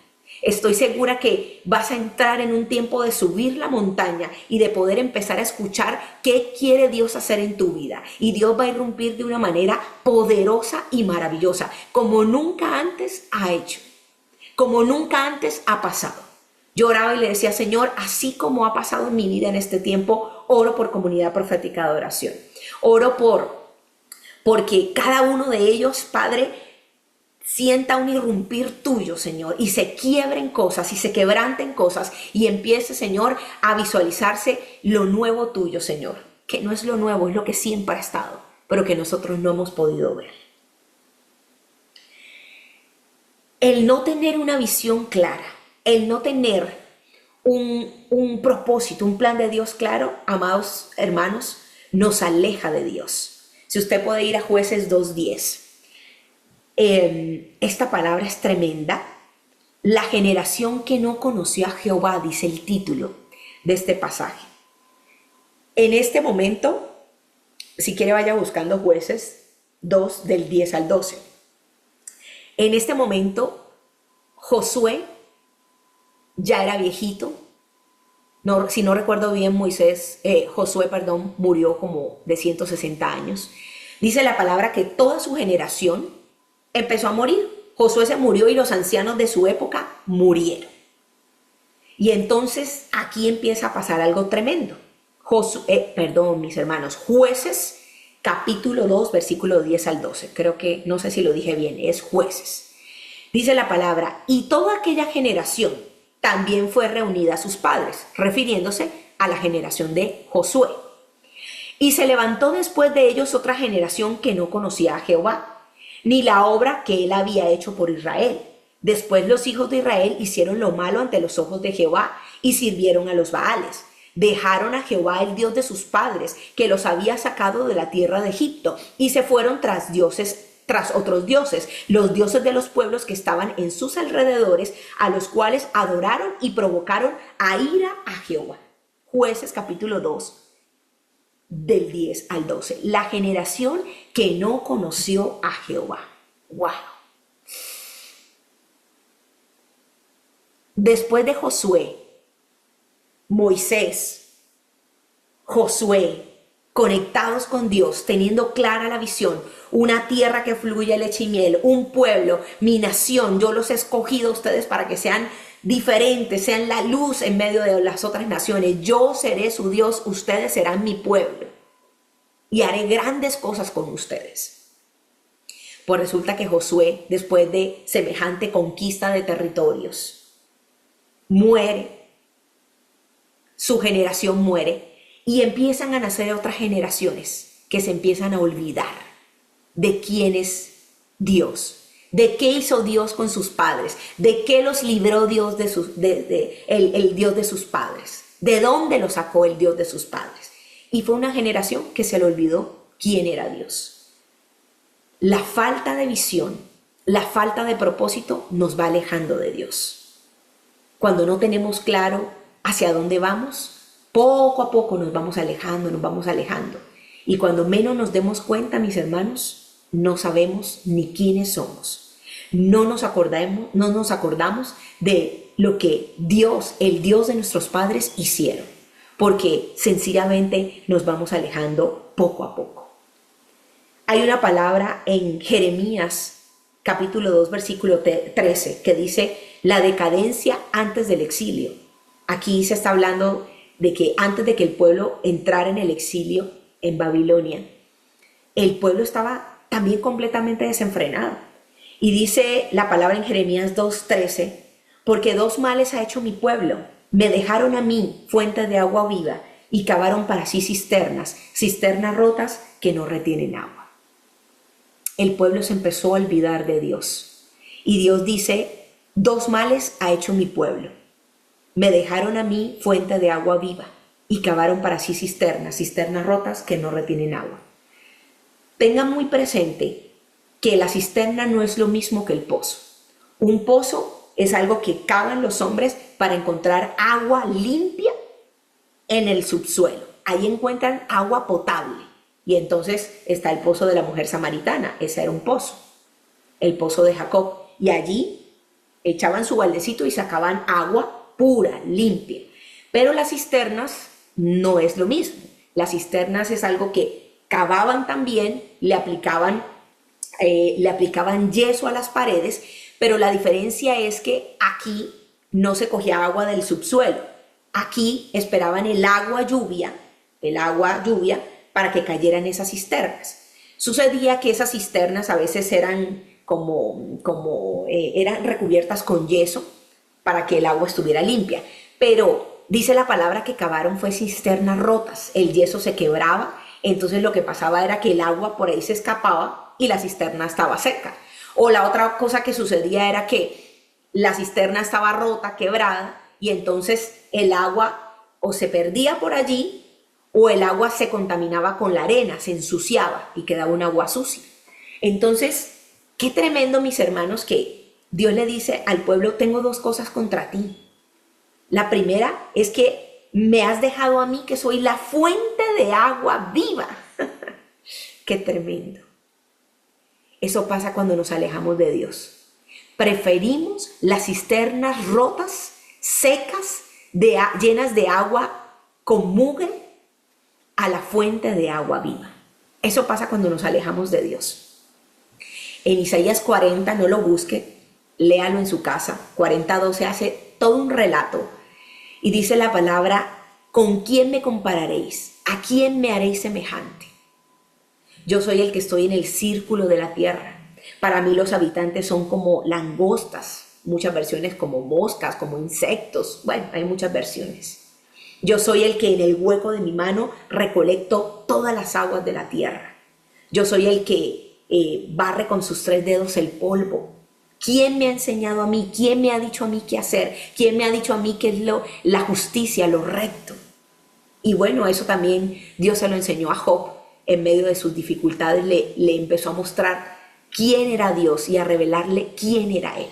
Estoy segura que vas a entrar en un tiempo de subir la montaña y de poder empezar a escuchar qué quiere Dios hacer en tu vida. Y Dios va a irrumpir de una manera poderosa y maravillosa, como nunca antes ha hecho, como nunca antes ha pasado. Yo oraba y le decía, Señor, así como ha pasado en mi vida en este tiempo, oro por Comunidad Profética de Oración. Oro porque cada uno de ellos, Padre, sienta un irrumpir tuyo, Señor, y se quiebren cosas y se quebranten cosas y empiece, Señor, a visualizarse lo nuevo tuyo, Señor, que no es lo nuevo, es lo que siempre ha estado, pero que nosotros no hemos podido ver. El no tener una visión clara, el no tener un propósito, un plan de Dios claro, amados hermanos, nos aleja de Dios. Si usted puede ir a Jueces 2:10. Esta palabra es tremenda. La generación que no conoció a Jehová, dice el título de este pasaje. En este momento, si quiere vaya buscando Jueces 2 del 10 al 12. En este momento, Josué ya era viejito. No, si no recuerdo bien, Josué, murió como de 160 años. Dice la palabra que toda su generación empezó a morir. Josué se murió y los ancianos de su época murieron. Y entonces aquí empieza a pasar algo tremendo. Mis hermanos, Jueces, capítulo 2, versículo 10 al 12. Creo que, no sé si lo dije bien, es Jueces. Dice la palabra, y toda aquella generación también fue reunida a sus padres, refiriéndose a la generación de Josué. Y se levantó después de ellos otra generación que no conocía a Jehová, ni la obra que él había hecho por Israel. Después los hijos de Israel hicieron lo malo ante los ojos de Jehová y sirvieron a los Baales. Dejaron a Jehová, el Dios de sus padres, que los había sacado de la tierra de Egipto, y se fueron tras otros dioses, los dioses de los pueblos que estaban en sus alrededores, a los cuales adoraron y provocaron a ira a Jehová. Jueces capítulo 2, del 10 al 12. La generación que no conoció a Jehová. ¡Wow! Después de Josué, Moisés, Josué, conectados con Dios, teniendo clara la visión, una tierra que fluye leche y miel, un pueblo, mi nación, yo los he escogido a ustedes para que sean diferentes, sean la luz en medio de las otras naciones. Yo seré su Dios, ustedes serán mi pueblo y haré grandes cosas con ustedes. Pues resulta que Josué, después de semejante conquista de territorios, muere, su generación muere, y empiezan a nacer otras generaciones que se empiezan a olvidar de quién es Dios, de qué hizo Dios con sus padres, de qué los libró Dios el Dios de sus padres, de dónde los sacó el Dios de sus padres. Y fue una generación que se le olvidó quién era Dios. La falta de visión, la falta de propósito nos va alejando de Dios. Cuando no tenemos claro hacia dónde vamos, poco a poco nos vamos alejando. Y cuando menos nos demos cuenta, mis hermanos, no sabemos ni quiénes somos. No nos acordamos de lo que Dios, el Dios de nuestros padres, hicieron. Porque sencillamente nos vamos alejando poco a poco. Hay una palabra en Jeremías, capítulo 2, versículo 13, que dice la decadencia antes del exilio. Aquí se está hablando de que antes de que el pueblo entrara en el exilio en Babilonia, el pueblo estaba también completamente desenfrenado. Y dice la palabra en Jeremías 2:13, porque dos males ha hecho mi pueblo. Me dejaron a mí fuentes de agua viva y cavaron para sí cisternas, cisternas rotas que no retienen agua. El pueblo se empezó a olvidar de Dios. Y Dios dice, dos males ha hecho mi pueblo. Me dejaron a mí fuente de agua viva y cavaron para sí cisternas, cisternas rotas que no retienen agua. Tengan muy presente que la cisterna no es lo mismo que el pozo. Un pozo es algo que cavan los hombres para encontrar agua limpia en el subsuelo. Ahí encuentran agua potable. Y entonces está el pozo de la mujer samaritana. Ese era un pozo, el pozo de Jacob. Y allí echaban su baldecito y sacaban agua pura, limpia. Pero las cisternas no es lo mismo. Las cisternas es algo que cavaban también, le aplicaban yeso a las paredes, pero la diferencia es que aquí no se cogía agua del subsuelo. Aquí esperaban el agua lluvia para que cayeran esas cisternas. Sucedía que esas cisternas a veces eran eran recubiertas con yeso para que el agua estuviera limpia, pero dice la palabra que cavaron fue cisternas rotas, el yeso se quebraba, entonces lo que pasaba era que el agua por ahí se escapaba y la cisterna estaba seca. O la otra cosa que sucedía era que la cisterna estaba rota, quebrada, y entonces el agua o se perdía por allí o el agua se contaminaba con la arena, se ensuciaba y quedaba un agua sucia. Entonces, qué tremendo, mis hermanos, que Dios le dice al pueblo, tengo dos cosas contra ti. La primera es que me has dejado a mí que soy la fuente de agua viva. Qué tremendo. Eso pasa cuando nos alejamos de Dios. Preferimos las cisternas rotas, secas, llenas de agua con mugre, a la fuente de agua viva. Eso pasa cuando nos alejamos de Dios. En Isaías 40, no lo busque, léalo en su casa. 40:12 hace todo un relato y dice la palabra, ¿con quién me compararéis? ¿A quién me haréis semejante? Yo soy el que estoy en el círculo de la tierra. Para mí los habitantes son como langostas, muchas versiones como moscas, como insectos. Bueno, hay muchas versiones. Yo soy el que en el hueco de mi mano recolecto todas las aguas de la tierra. Yo soy el que barre con sus 3 dedos el polvo. ¿Quién me ha enseñado a mí? ¿Quién me ha dicho a mí qué hacer? ¿Quién me ha dicho a mí qué es la justicia, lo recto? Y bueno, eso también Dios se lo enseñó a Job. En medio de sus dificultades le empezó a mostrar quién era Dios y a revelarle quién era Él.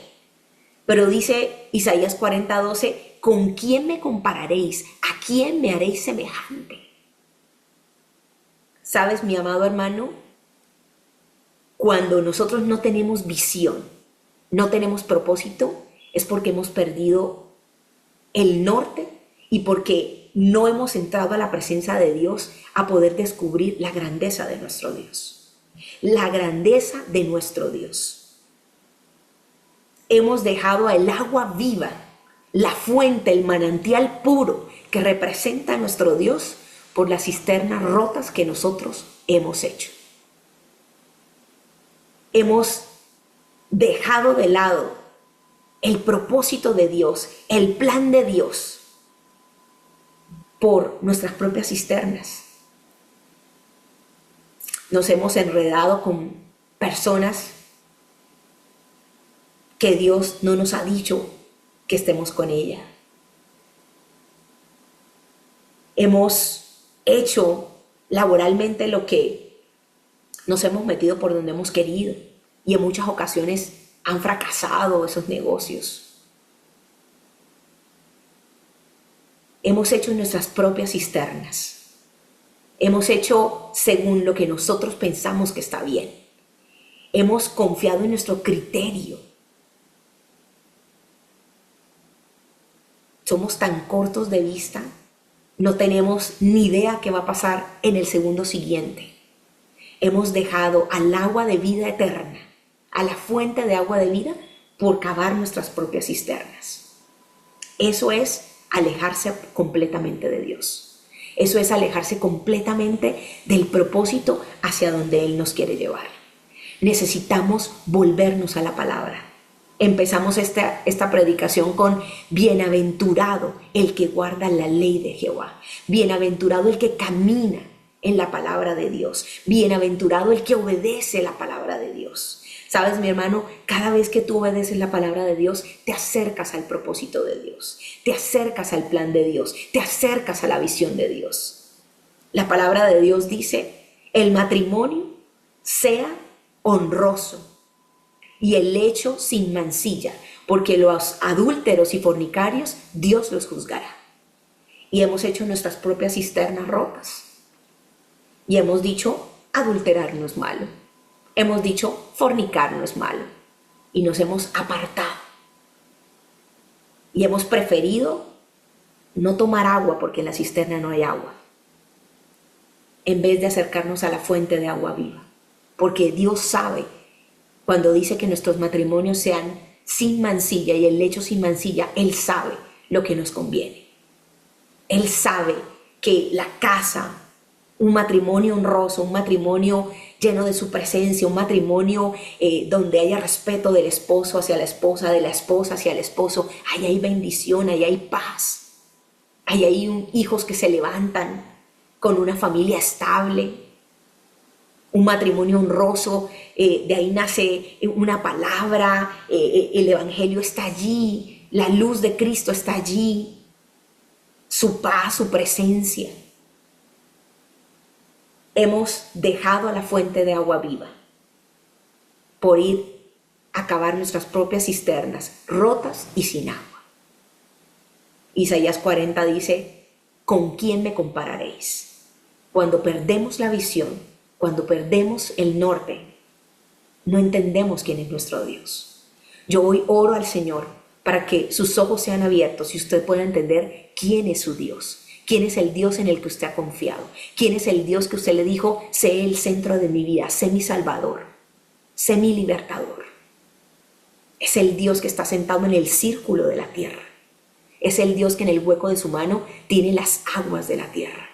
Pero dice Isaías 40:12, ¿con quién me compararéis? ¿A quién me haréis semejante? ¿Sabes, mi amado hermano? Cuando nosotros no tenemos visión, no tenemos propósito, es porque hemos perdido el norte y porque no hemos entrado a la presencia de Dios a poder descubrir la grandeza de nuestro Dios. La grandeza de nuestro Dios. Hemos dejado el agua viva, la fuente, el manantial puro que representa a nuestro Dios por las cisternas rotas que nosotros hemos hecho. Hemos dejado de lado el propósito de Dios, el plan de Dios, por nuestras propias cisternas. Nos hemos enredado con personas que Dios no nos ha dicho que estemos con ella. Hemos hecho laboralmente lo que nos hemos metido por donde hemos querido y en muchas ocasiones han fracasado esos negocios. Hemos hecho nuestras propias cisternas. Hemos hecho según lo que nosotros pensamos que está bien. Hemos confiado en nuestro criterio. Somos tan cortos de vista, no tenemos ni idea qué va a pasar en el segundo siguiente. Hemos dejado al agua de vida eterna, a la fuente de agua de vida, por cavar nuestras propias cisternas. Eso es alejarse completamente de Dios. Eso es alejarse completamente del propósito hacia donde Él nos quiere llevar. Necesitamos volvernos a la palabra. Empezamos esta predicación con bienaventurado el que guarda la ley de Jehová. Bienaventurado el que camina en la palabra de Dios. Bienaventurado el que obedece la palabra de Dios. Sabes, mi hermano, cada vez que tú obedeces la palabra de Dios, te acercas al propósito de Dios, te acercas al plan de Dios, te acercas a la visión de Dios. La palabra de Dios dice, el matrimonio sea honroso y el lecho sin mancilla, porque los adúlteros y fornicarios Dios los juzgará. Y hemos hecho nuestras propias cisternas rotas. Y hemos dicho, adulterar no es malo. Hemos dicho, fornicar no es malo. Y nos hemos apartado. Y hemos preferido no tomar agua porque en la cisterna no hay agua, en vez de acercarnos a la fuente de agua viva. Porque Dios sabe, cuando dice que nuestros matrimonios sean sin mancilla y el lecho sin mancilla, Él sabe lo que nos conviene. Él sabe que la casa, un matrimonio honroso, un matrimonio lleno de su presencia, un matrimonio donde haya respeto del esposo hacia la esposa, de la esposa hacia el esposo, ahí hay bendición, ahí hay paz, ahí hay hijos que se levantan con una familia estable, un matrimonio honroso, de ahí nace una palabra, el evangelio está allí, la luz de Cristo está allí, su paz, su presencia. Hemos dejado a la fuente de agua viva por ir a cavar nuestras propias cisternas rotas y sin agua. Isaías 40 dice, ¿con quién me compararéis? Cuando perdemos la visión, cuando perdemos el norte, no entendemos quién es nuestro Dios. Yo hoy oro al Señor para que sus ojos sean abiertos y usted pueda entender quién es su Dios. ¿Quién es el Dios en el que usted ha confiado? ¿Quién es el Dios que usted le dijo, sé el centro de mi vida, sé mi salvador, sé mi libertador? Es el Dios que está sentado en el círculo de la tierra. Es el Dios que en el hueco de su mano tiene las aguas de la tierra.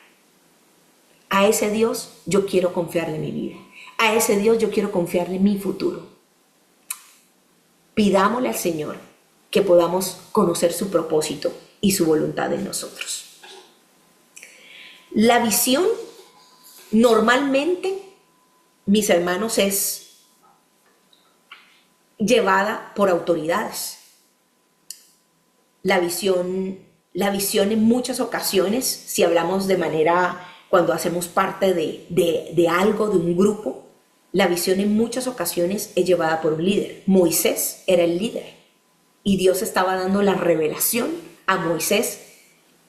A ese Dios yo quiero confiarle mi vida. A ese Dios yo quiero confiarle mi futuro. Pidámosle al Señor que podamos conocer su propósito y su voluntad en nosotros. La visión normalmente, mis hermanos, es llevada por autoridades. La visión en muchas ocasiones, si hablamos de manera, cuando hacemos parte de algo, de un grupo, la visión en muchas ocasiones es llevada por un líder. Moisés era el líder y Dios estaba dando la revelación a Moisés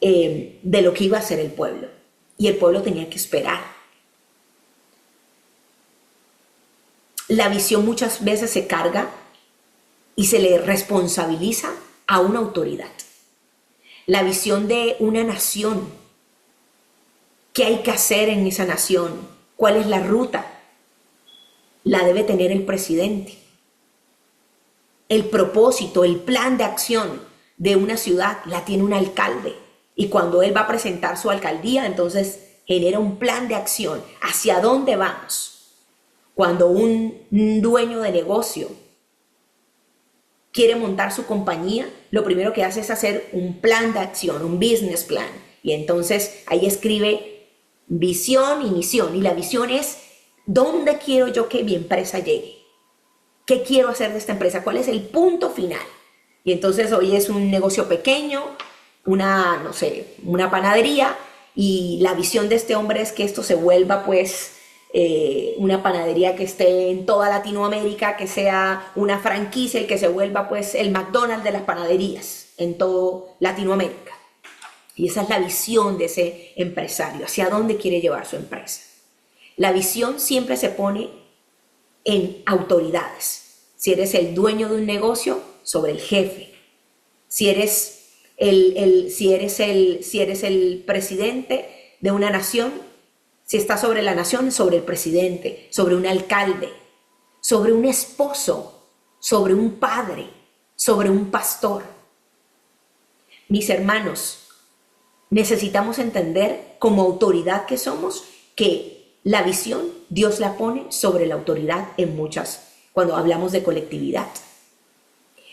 de lo que iba a hacer el pueblo. Y el pueblo tenía que esperar. La visión muchas veces se carga y se le responsabiliza a una autoridad. La visión de una nación. ¿Qué hay que hacer en esa nación? ¿Cuál es la ruta? La debe tener el presidente. El propósito, el plan de acción de una ciudad la tiene un alcalde. Y cuando él va a presentar su alcaldía, entonces genera un plan de acción. ¿Hacia dónde vamos? Cuando un dueño de negocio quiere montar su compañía, lo primero que hace es hacer un plan de acción, un business plan. Y entonces ahí escribe visión y misión. Y la visión es, ¿dónde quiero yo que mi empresa llegue? ¿Qué quiero hacer de esta empresa? ¿Cuál es el punto final? Y entonces hoy es un negocio pequeño, una panadería, y la visión de este hombre es que esto se vuelva pues una panadería que esté en toda Latinoamérica, que sea una franquicia y que se vuelva pues el McDonald's de las panaderías en toda Latinoamérica. Y esa es la visión de ese empresario, hacia dónde quiere llevar su empresa. La visión siempre se pone en autoridades. Si eres el dueño de un negocio, sobre el jefe. Si eres si eres el presidente de una nación, si estás sobre la nación, sobre el presidente, sobre un alcalde, sobre un esposo, sobre un padre, sobre un pastor. Mis hermanos, necesitamos entender como autoridad que somos que la visión Dios la pone sobre la autoridad cuando hablamos de colectividad.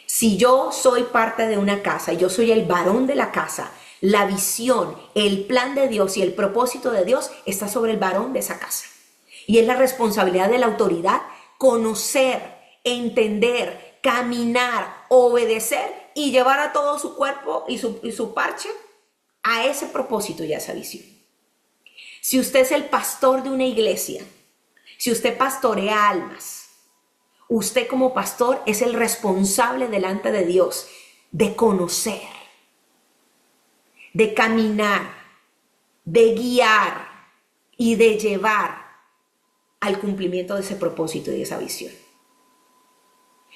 Si yo soy parte de una casa, yo soy el varón de la casa, la visión, el plan de Dios y el propósito de Dios está sobre el varón de esa casa. Y es la responsabilidad de la autoridad conocer, entender, caminar, obedecer y llevar a todo su cuerpo y su parche a ese propósito y a esa visión. Si usted es el pastor de una iglesia, si usted pastorea almas, usted como pastor es el responsable delante de Dios de conocer, de caminar, de guiar y de llevar al cumplimiento de ese propósito y de esa visión.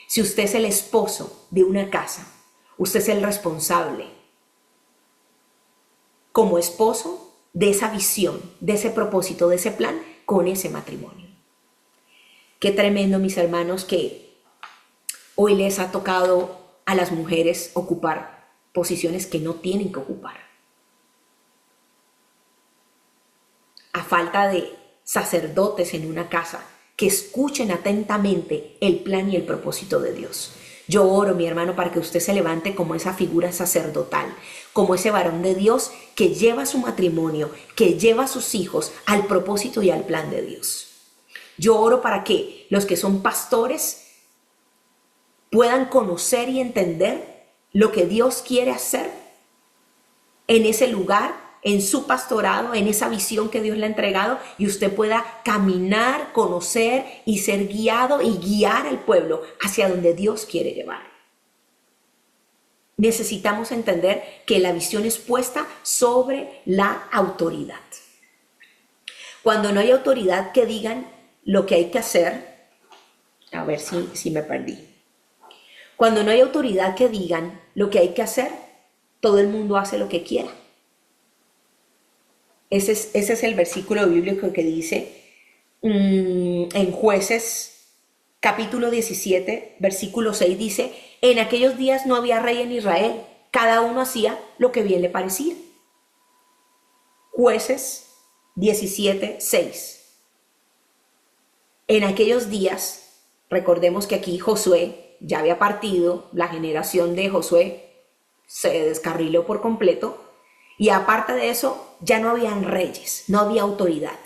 Si usted es el esposo de una casa, usted es el responsable como esposo de esa visión, de ese propósito, de ese plan con ese matrimonio. Qué tremendo, mis hermanos, que hoy les ha tocado a las mujeres ocupar posiciones que no tienen que ocupar. A falta de sacerdotes en una casa que escuchen atentamente el plan y el propósito de Dios. Yo oro, mi hermano, para que usted se levante como esa figura sacerdotal, como ese varón de Dios que lleva su matrimonio, que lleva a sus hijos al propósito y al plan de Dios. Yo oro para que los que son pastores puedan conocer y entender lo que Dios quiere hacer en ese lugar, en su pastorado, en esa visión que Dios le ha entregado, y usted pueda caminar, conocer y ser guiado y guiar al pueblo hacia donde Dios quiere llevar. Necesitamos entender que la visión es puesta sobre la autoridad. Cuando no hay autoridad que digan lo que hay que hacer, a ver si me perdí. Cuando no hay autoridad que digan lo que hay que hacer, todo el mundo hace lo que quiera. Ese es el versículo bíblico que dice en Jueces capítulo 17, versículo 6 dice: en aquellos días no había rey en Israel, cada uno hacía lo que bien le parecía. Jueces 17, 6. En aquellos días, recordemos que aquí Josué ya había partido, la generación de Josué se descarriló por completo, y aparte de eso ya no habían reyes, no había autoridad.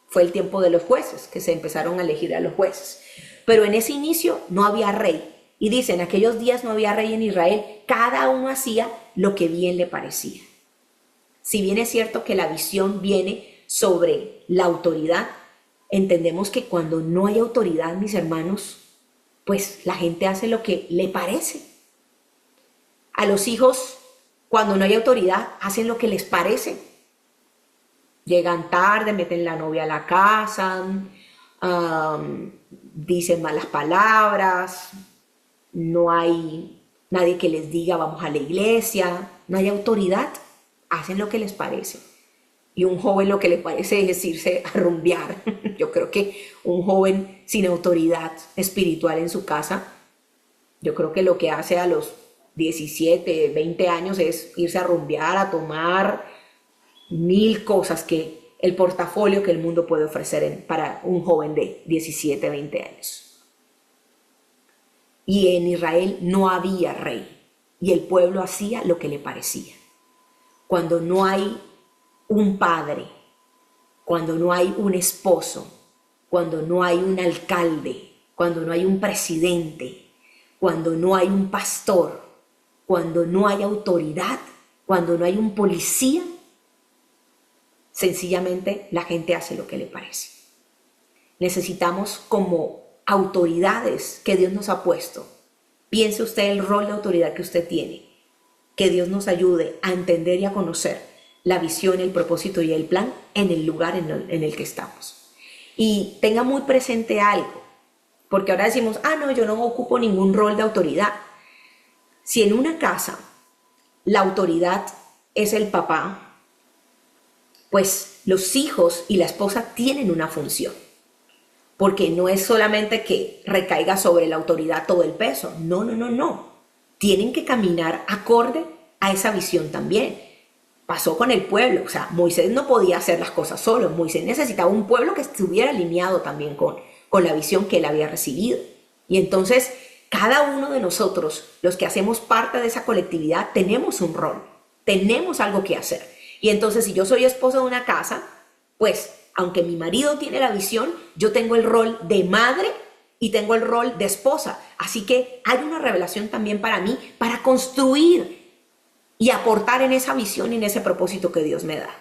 Fue el tiempo de los jueces, que se empezaron a elegir a los jueces. Pero en ese inicio no había rey. Y dice, en aquellos días no había rey en Israel, cada uno hacía lo que bien le parecía. Si bien es cierto que la visión viene sobre la autoridad, entendemos que cuando no hay autoridad, mis hermanos, pues la gente hace lo que le parece. A los hijos, cuando no hay autoridad, hacen lo que les parece. Llegan tarde, meten la novia a la casa, dicen malas palabras, no hay nadie que les diga vamos a la iglesia, no hay autoridad, hacen lo que les parece. Y un joven lo que le parece es irse a rumbear. Yo creo que un joven sin autoridad espiritual en su casa, yo creo que lo que hace a los 17, 20 años es irse a rumbear, a tomar mil cosas que el portafolio que el mundo puede ofrecer para un joven de 17, 20 años. Y en Israel no había rey y el pueblo hacía lo que le parecía. Cuando no hay un padre, cuando no hay un esposo, cuando no hay un alcalde, cuando no hay un presidente, cuando no hay un pastor, cuando no hay autoridad, cuando no hay un policía, sencillamente la gente hace lo que le parece. Necesitamos como autoridades que Dios nos ha puesto. Piense usted el rol de autoridad que usted tiene. Que Dios nos ayude a entender y a conocer la visión, el propósito y el plan en el lugar en el que estamos. Y tenga muy presente algo, porque ahora decimos, no, yo no ocupo ningún rol de autoridad. Si en una casa la autoridad es el papá, pues los hijos y la esposa tienen una función, porque no es solamente que recaiga sobre la autoridad todo el peso, no. Tienen que caminar acorde a esa visión también. Pasó con el pueblo, o sea, Moisés no podía hacer las cosas solo, Moisés necesitaba un pueblo que estuviera alineado también con la visión que él había recibido. Y entonces, cada uno de nosotros, los que hacemos parte de esa colectividad, tenemos un rol, tenemos algo que hacer. Y entonces, si yo soy esposa de una casa, pues, aunque mi marido tiene la visión, yo tengo el rol de madre y tengo el rol de esposa. Así que hay una revelación también para mí, para construir y aportar en esa visión y en ese propósito que Dios me da.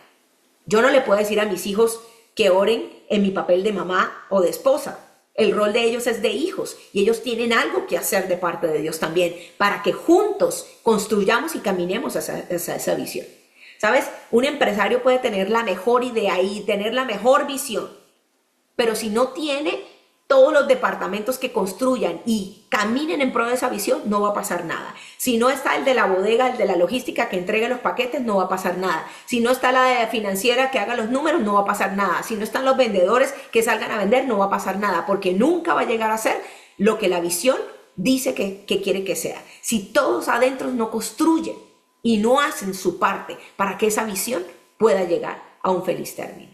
Yo no le puedo decir a mis hijos que oren en mi papel de mamá o de esposa. El rol de ellos es de hijos y ellos tienen algo que hacer de parte de Dios también para que juntos construyamos y caminemos hacia esa visión. ¿Sabes? Un empresario puede tener la mejor idea y tener la mejor visión, pero si no tiene todos los departamentos que construyan y caminen en pro de esa visión, no va a pasar nada. Si no está el de la bodega, el de la logística que entregue los paquetes, no va a pasar nada. Si no está la financiera que haga los números, no va a pasar nada. Si no están los vendedores que salgan a vender, no va a pasar nada, porque nunca va a llegar a ser lo que la visión dice que quiere que sea. Si todos adentro no construyen y no hacen su parte para que esa visión pueda llegar a un feliz término.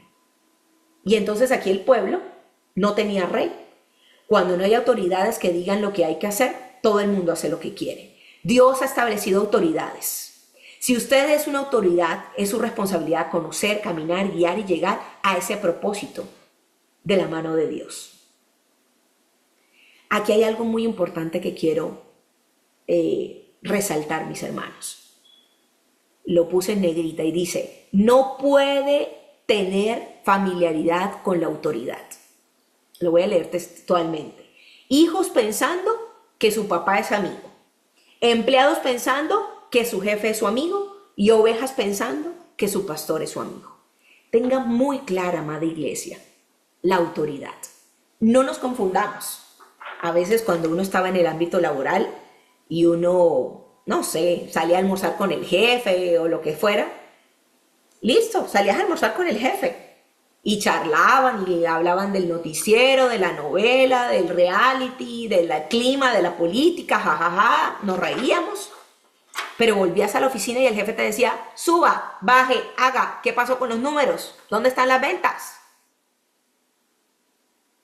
Y entonces aquí el pueblo no tenía rey. Cuando no hay autoridades que digan lo que hay que hacer, todo el mundo hace lo que quiere. Dios ha establecido autoridades. Si usted es una autoridad, es su responsabilidad conocer, caminar, guiar y llegar a ese propósito de la mano de Dios. Aquí hay algo muy importante que quiero resaltar, mis hermanos. Lo puse en negrita y dice, no puede tener familiaridad con la autoridad. Lo voy a leer textualmente. Hijos pensando que su papá es amigo. Empleados pensando que su jefe es su amigo. Y ovejas pensando que su pastor es su amigo. Tenga muy clara, amada iglesia, la autoridad. No nos confundamos. A veces cuando uno estaba en el ámbito laboral y uno, no sé, salía a almorzar con el jefe o lo que fuera, listo, salías a almorzar con el jefe. Y charlaban y hablaban del noticiero, de la novela, del reality, del clima, de la política, jajaja, nos reíamos. Pero volvías a la oficina y el jefe te decía, suba, baje, haga, ¿qué pasó con los números? ¿Dónde están las ventas?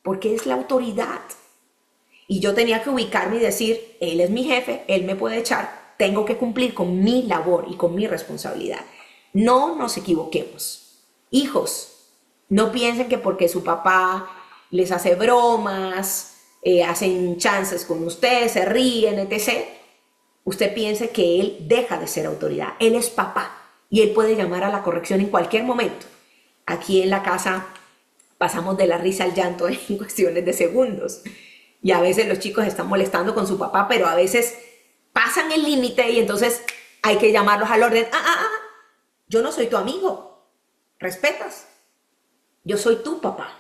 Porque es la autoridad. Y yo tenía que ubicarme y decir, él es mi jefe, él me puede echar, tengo que cumplir con mi labor y con mi responsabilidad. No nos equivoquemos. Hijos, no piensen que porque su papá les hace bromas, hacen chances con ustedes, se ríen, etc. Usted piense que él deja de ser autoridad. Él es papá y él puede llamar a la corrección en cualquier momento. Aquí en la casa pasamos de la risa al llanto en cuestiones de segundos. Y a veces los chicos están molestando con su papá, pero a veces pasan el límite y entonces hay que llamarlos al orden. Yo no soy tu amigo. ¿Respetas? Yo soy tu papá.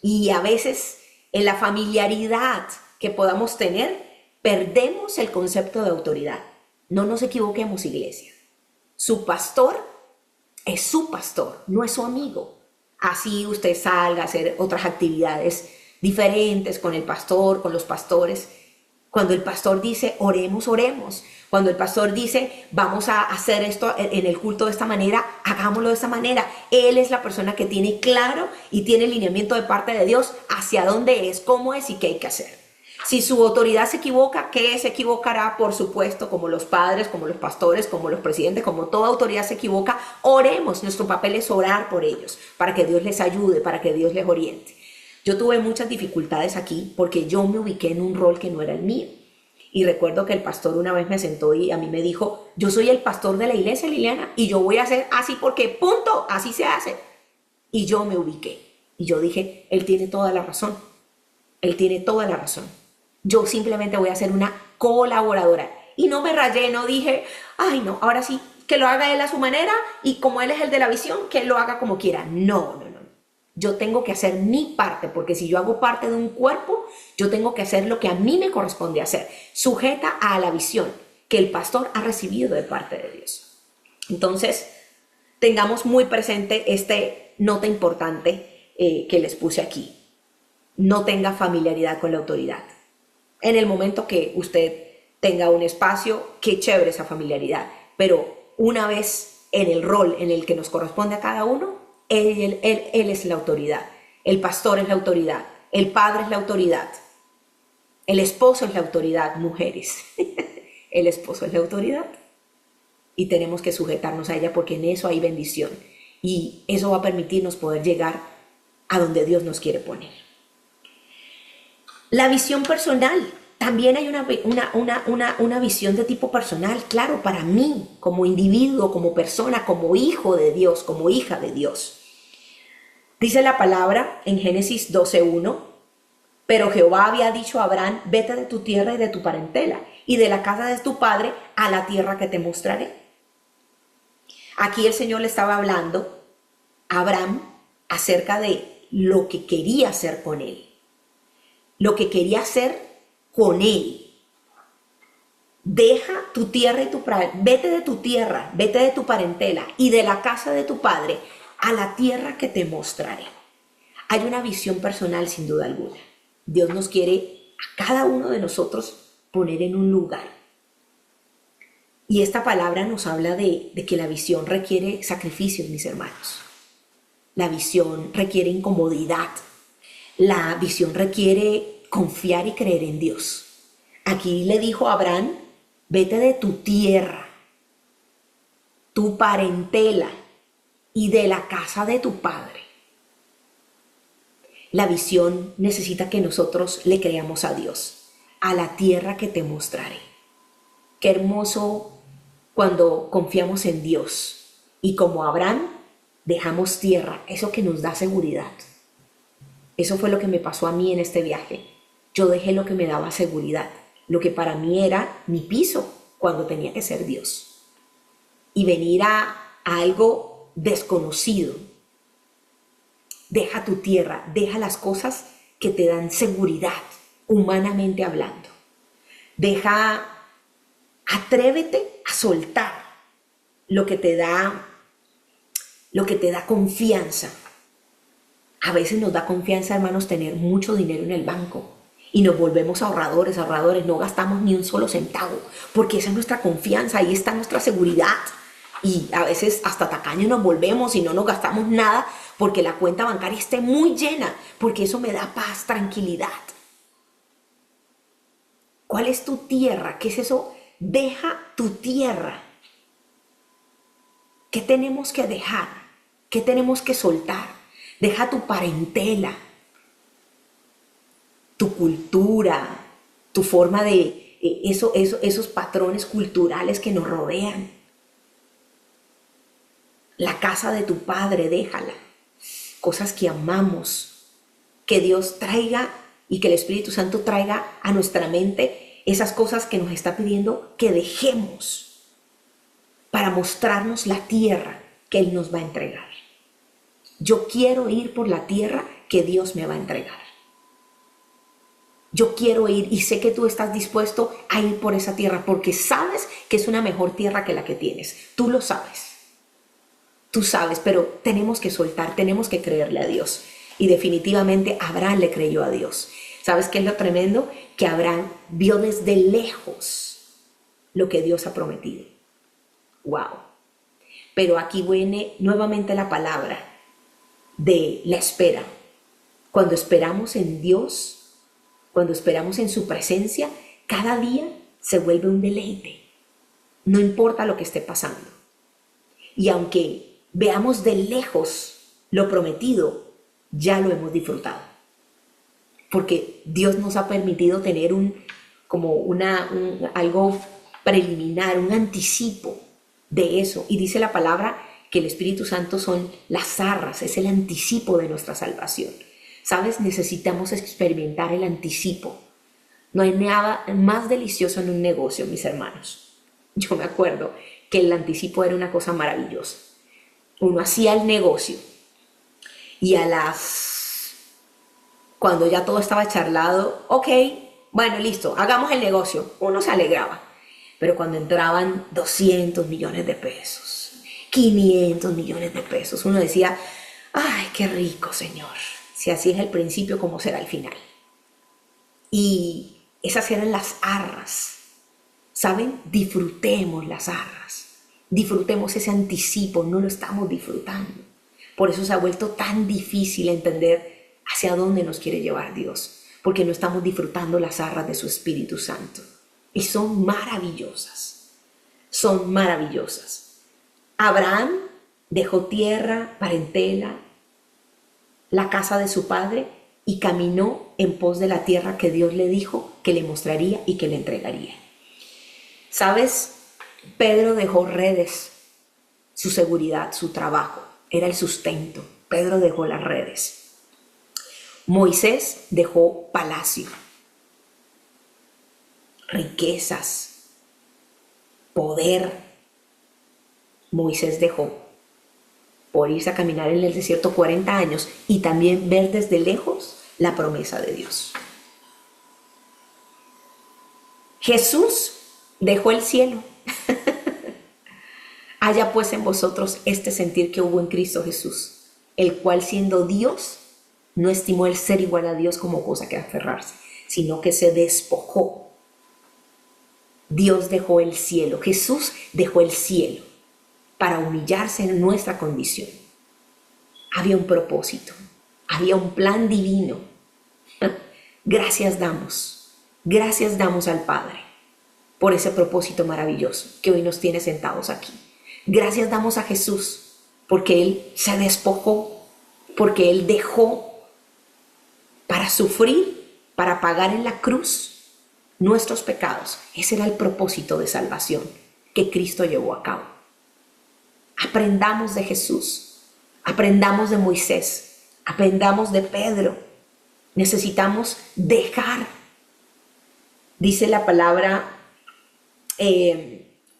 Y a veces en la familiaridad que podamos tener, perdemos el concepto de autoridad. No nos equivoquemos, iglesia. Su pastor es su pastor, no es su amigo. Así usted salga a hacer otras actividades diferentes con el pastor, con los pastores. Cuando el pastor dice, oremos, oremos. Cuando el pastor dice, vamos a hacer esto en el culto de esta manera, hagámoslo de esta manera. Él es la persona que tiene claro y tiene lineamiento de parte de Dios hacia dónde es, cómo es y qué hay que hacer. Si su autoridad se equivoca, ¿qué se equivocará? Por supuesto, como los padres, como los pastores, como los presidentes, como toda autoridad se equivoca, oremos. Nuestro papel es orar por ellos, para que Dios les ayude, para que Dios les oriente. Yo tuve muchas dificultades aquí porque yo me ubiqué en un rol que no era el mío. Y recuerdo que el pastor una vez me sentó y a mí me dijo, yo soy el pastor de la iglesia, Liliana, y yo voy a hacer así porque punto, así se hace. Y yo me ubiqué. Y yo dije, él tiene toda la razón. Él tiene toda la razón. Yo simplemente voy a ser una colaboradora. Y no me rayé, no dije, ay no, ahora sí, que lo haga él a su manera y como él es el de la visión, que él lo haga como quiera. No. Yo tengo que hacer mi parte, porque si yo hago parte de un cuerpo, yo tengo que hacer lo que a mí me corresponde hacer, sujeta a la visión que el pastor ha recibido de parte de Dios. Entonces, tengamos muy presente este nota importante que les puse aquí. No tenga familiaridad con la autoridad. En el momento que usted tenga un espacio, qué chévere esa familiaridad, pero una vez en el rol en el que nos corresponde a cada uno, él es la autoridad, el pastor es la autoridad, el padre es la autoridad, el esposo es la autoridad, mujeres, el esposo es la autoridad y tenemos que sujetarnos a ella porque en eso hay bendición y eso va a permitirnos poder llegar a donde Dios nos quiere poner. La visión personal. También hay una visión de tipo personal, claro, para mí, como individuo, como persona, como hijo de Dios, como hija de Dios. Dice la palabra en Génesis 12:1, pero Jehová había dicho a Abraham, vete de tu tierra y de tu parentela, y de la casa de tu padre a la tierra que te mostraré. Aquí el Señor le estaba hablando a Abraham acerca de lo que quería hacer con él, lo que quería hacer con él. Deja tu tierra y vete de tu tierra, vete de tu parentela y de la casa de tu padre a la tierra que te mostraré. Hay una visión personal sin duda alguna. Dios nos quiere a cada uno de nosotros poner en un lugar. Y esta palabra nos habla de que la visión requiere sacrificios, mis hermanos. La visión requiere incomodidad. La visión requiere confiar y creer en Dios. Aquí le dijo a Abraham, vete de tu tierra, tu parentela y de la casa de tu padre. La visión necesita que nosotros le creamos a Dios, a la tierra que te mostraré. Qué hermoso cuando confiamos en Dios y como Abraham dejamos tierra, eso que nos da seguridad. Eso fue lo que me pasó a mí en este viaje. Yo dejé lo que me daba seguridad, lo que para mí era mi piso cuando tenía que ser Dios. Y venir a algo desconocido. Deja tu tierra, deja las cosas que te dan seguridad, humanamente hablando. Atrévete a soltar lo que te da confianza. A veces nos da confianza, hermanos, tener mucho dinero en el banco. Y nos volvemos ahorradores, no gastamos ni un solo centavo, porque esa es nuestra confianza, ahí está nuestra seguridad. Y a veces hasta tacaños nos volvemos y no nos gastamos nada porque la cuenta bancaria esté muy llena, porque eso me da paz, tranquilidad. ¿Cuál es tu tierra? ¿Qué es eso? Deja tu tierra. ¿Qué tenemos que dejar? ¿Qué tenemos que soltar? Deja tu parentela, tu cultura, tu forma de esos patrones culturales que nos rodean. La casa de tu padre, déjala. Cosas que amamos, que Dios traiga y que el Espíritu Santo traiga a nuestra mente esas cosas que nos está pidiendo que dejemos para mostrarnos la tierra que Él nos va a entregar. Yo quiero ir por la tierra que Dios me va a entregar. Yo quiero ir y sé que tú estás dispuesto a ir por esa tierra porque sabes que es una mejor tierra que la que tienes. Tú lo sabes. Tú sabes, pero tenemos que soltar, tenemos que creerle a Dios. Y definitivamente Abraham le creyó a Dios. ¿Sabes qué es lo tremendo? Que Abraham vio desde lejos lo que Dios ha prometido. ¡Wow! Pero aquí viene nuevamente la palabra de la espera. Cuando esperamos en Dios, cuando esperamos en su presencia, cada día se vuelve un deleite. No importa lo que esté pasando. Y aunque veamos de lejos lo prometido, ya lo hemos disfrutado. Porque Dios nos ha permitido tener algo preliminar, un anticipo de eso. Y dice la palabra que el Espíritu Santo son las arras, es el anticipo de nuestra salvación. ¿Sabes? Necesitamos experimentar el anticipo. No hay nada más delicioso en un negocio, mis hermanos. Yo me acuerdo que el anticipo era una cosa maravillosa. Uno hacía el negocio y cuando ya todo estaba charlado, ok, bueno, listo, hagamos el negocio. Uno se alegraba. Pero cuando entraban 200 millones de pesos, 500 millones de pesos, uno decía, ay, qué rico, Señor. Si así es el principio, ¿cómo será el final? Y esas eran las arras ¿Saben? Disfrutemos las arras, disfrutemos ese anticipo, no lo estamos disfrutando. Por eso se ha vuelto tan difícil entender hacia dónde nos quiere llevar Dios, porque no estamos disfrutando las arras de su Espíritu Santo. Y son maravillosas, son maravillosas. Abraham dejó tierra, parentela, la casa de su padre y caminó en pos de la tierra que Dios le dijo que le mostraría y que le entregaría. ¿Sabes? Pedro dejó redes, su seguridad, su trabajo, era el sustento. Pedro dejó las redes. Moisés dejó palacio, riquezas, poder. Moisés dejó por irse a caminar en el desierto 40 años y también ver desde lejos la promesa de Dios. Jesús dejó el cielo. Haya pues en vosotros este sentir que hubo en Cristo Jesús, el cual siendo Dios, no estimó el ser igual a Dios como cosa que aferrarse, sino que se despojó. Dios dejó el cielo, Jesús dejó el cielo para humillarse en nuestra condición. Había un propósito, había un plan divino. Gracias damos al Padre por ese propósito maravilloso que hoy nos tiene sentados aquí. Gracias damos a Jesús porque Él se despojó, porque Él dejó para sufrir, para pagar en la cruz nuestros pecados. Ese era el propósito de salvación que Cristo llevó a cabo. Aprendamos de Jesús, aprendamos de Moisés, aprendamos de Pedro. Necesitamos dejar. Dice la palabra,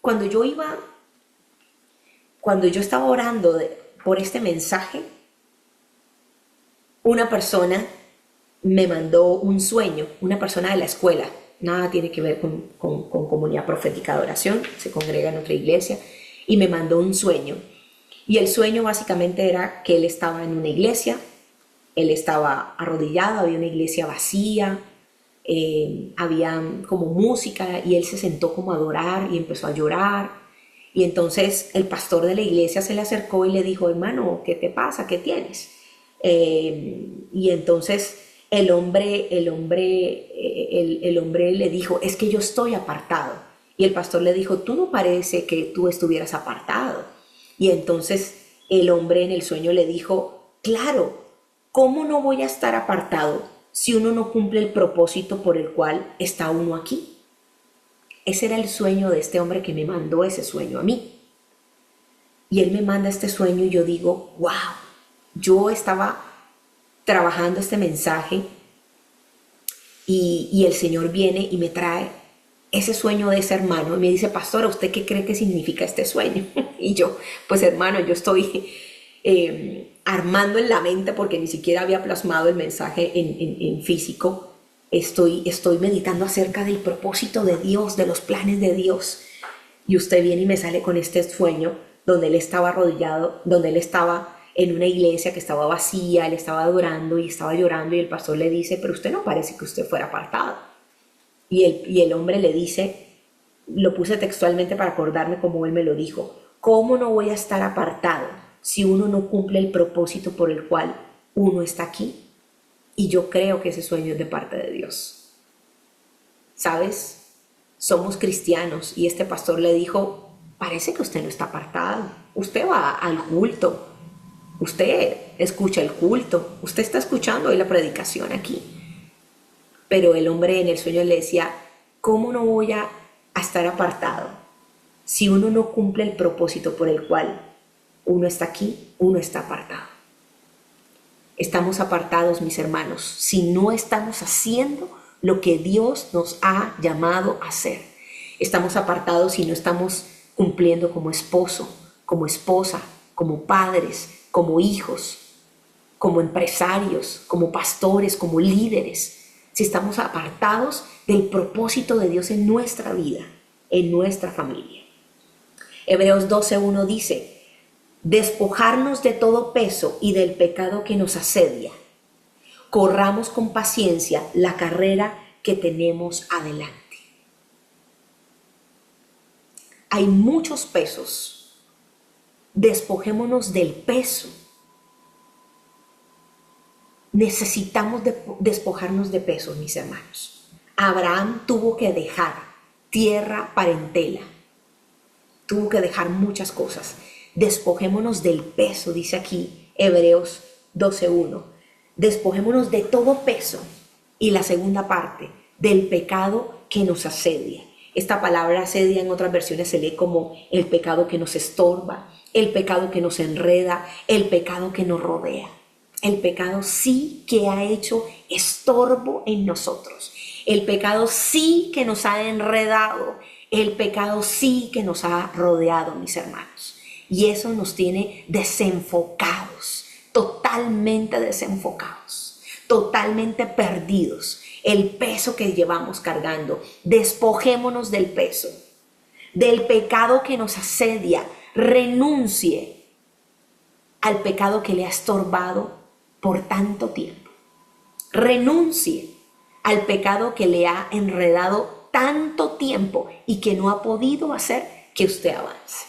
cuando yo estaba orando por este mensaje, una persona me mandó un sueño, una persona de la escuela, nada tiene que ver con Comunidad Profética de Oración, se congrega en otra iglesia, y me mandó un sueño. Y el sueño básicamente era que él estaba en una iglesia, él estaba arrodillado, había una iglesia vacía, había como música y él se sentó como a adorar y empezó a llorar. Y entonces el pastor de la iglesia se le acercó y le dijo: hermano, ¿qué te pasa? ¿Qué tienes? Y entonces el hombre le dijo: es que yo estoy apartado. Y el pastor le dijo: tú no parece que tú estuvieras apartado. Y entonces el hombre en el sueño le dijo: claro, ¿cómo no voy a estar apartado si uno no cumple el propósito por el cual está uno aquí? Ese era el sueño de este hombre que me mandó ese sueño a mí. Y él me manda este sueño y yo digo: wow, yo estaba trabajando este mensaje y el Señor viene y me trae ese sueño de ese hermano y me dice: pastora, ¿usted qué cree que significa este sueño? Y yo: pues hermano, yo estoy armando en la mente, porque ni siquiera había plasmado el mensaje en físico. Estoy meditando acerca del propósito de Dios, de los planes de Dios. Y usted viene y me sale con este sueño donde él estaba arrodillado, donde él estaba en una iglesia que estaba vacía, él estaba adorando y estaba llorando, y el pastor le dice: pero usted no parece que usted fuera apartado. Y el hombre le dice, lo puse textualmente para acordarme como él me lo dijo: ¿cómo no voy a estar apartado si uno no cumple el propósito por el cual uno está aquí? Y yo creo que ese sueño es de parte de Dios. ¿Sabes? Somos cristianos y este pastor le dijo: parece que usted no está apartado, usted va al culto, usted escucha el culto, usted está escuchando hoy la predicación aquí. Pero el hombre en el sueño le decía: ¿cómo no voy a estar apartado si uno no cumple el propósito por el cual uno está aquí? Uno está apartado. Estamos apartados, mis hermanos, si no estamos haciendo lo que Dios nos ha llamado a hacer. Estamos apartados si no estamos cumpliendo como esposo, como esposa, como padres, como hijos, como empresarios, como pastores, como líderes. Si estamos apartados del propósito de Dios en nuestra vida, en nuestra familia. Hebreos 12:1 dice: despojarnos de todo peso y del pecado que nos asedia. Corramos con paciencia la carrera que tenemos adelante. hay muchos pesos. Despojémonos del peso. Necesitamos despojarnos de pesos, mis hermanos. Abraham tuvo que dejar tierra, parentela. Tuvo que dejar muchas cosas. Despojémonos del peso, dice aquí Hebreos 12:1. Despojémonos de todo peso. Y la segunda parte, del pecado que nos asedia. Esta palabra asedia en otras versiones se lee como el pecado que nos estorba, el pecado que nos enreda, el pecado que nos rodea. El pecado sí que ha hecho estorbo en nosotros. El pecado sí que nos ha enredado. El pecado sí que nos ha rodeado, mis hermanos. Y eso nos tiene desenfocados, totalmente desenfocados, totalmente perdidos. El peso que llevamos cargando. Despojémonos del peso, del pecado que nos asedia. Renuncie al pecado que le ha estorbado por tanto tiempo. Renuncie al pecado que le ha enredado tanto tiempo y que no ha podido hacer que usted avance.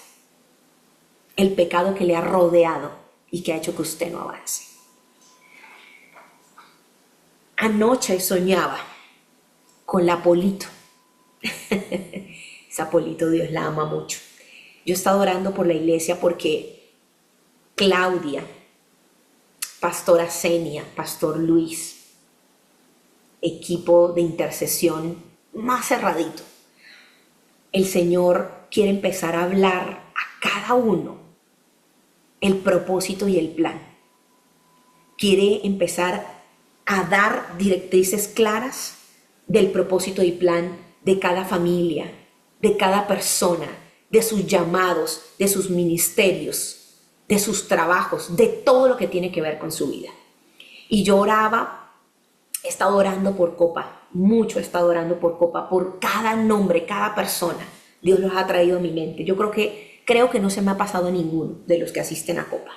El pecado que le ha rodeado y que ha hecho que usted no avance. Anoche soñaba con la Polito. Esa Polito Dios la ama mucho. Yo he estado orando por la iglesia porque Claudia, Pastora Senia, Pastor Luis, equipo de intercesión más cerradito. El Señor quiere empezar a hablar a cada uno el propósito y el plan. Quiere empezar a dar directrices claras del propósito y plan de cada familia, de cada persona, de sus llamados, de sus ministerios, de sus trabajos, de todo lo que tiene que ver con su vida. Y yo oraba, he estado orando por Copa, mucho he estado orando por Copa, por cada nombre, cada persona. Dios los ha traído a mi mente. Yo creo que no se me ha pasado ninguno de los que asisten a Copa.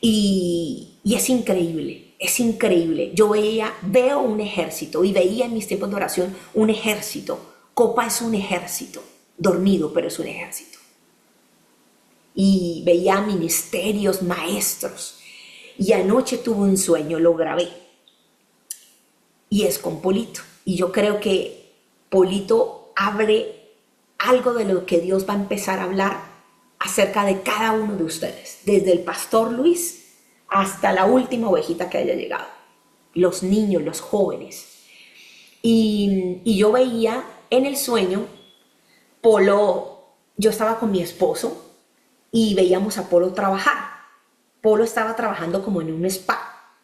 Y es increíble, es increíble. Yo veo un ejército y veía en mis tiempos de oración un ejército. Copa es un ejército, dormido, pero es un ejército. Y veía ministerios, maestros. Y anoche tuve un sueño, lo grabé. Y es con Polito. Y yo creo que Polito abre algo de lo que Dios va a empezar a hablar acerca de cada uno de ustedes. Desde el pastor Luis hasta la última ovejita que haya llegado. Los niños, los jóvenes. Y yo veía en el sueño, yo estaba con mi esposo, y veíamos a Polo trabajar. Polo estaba trabajando como en un spa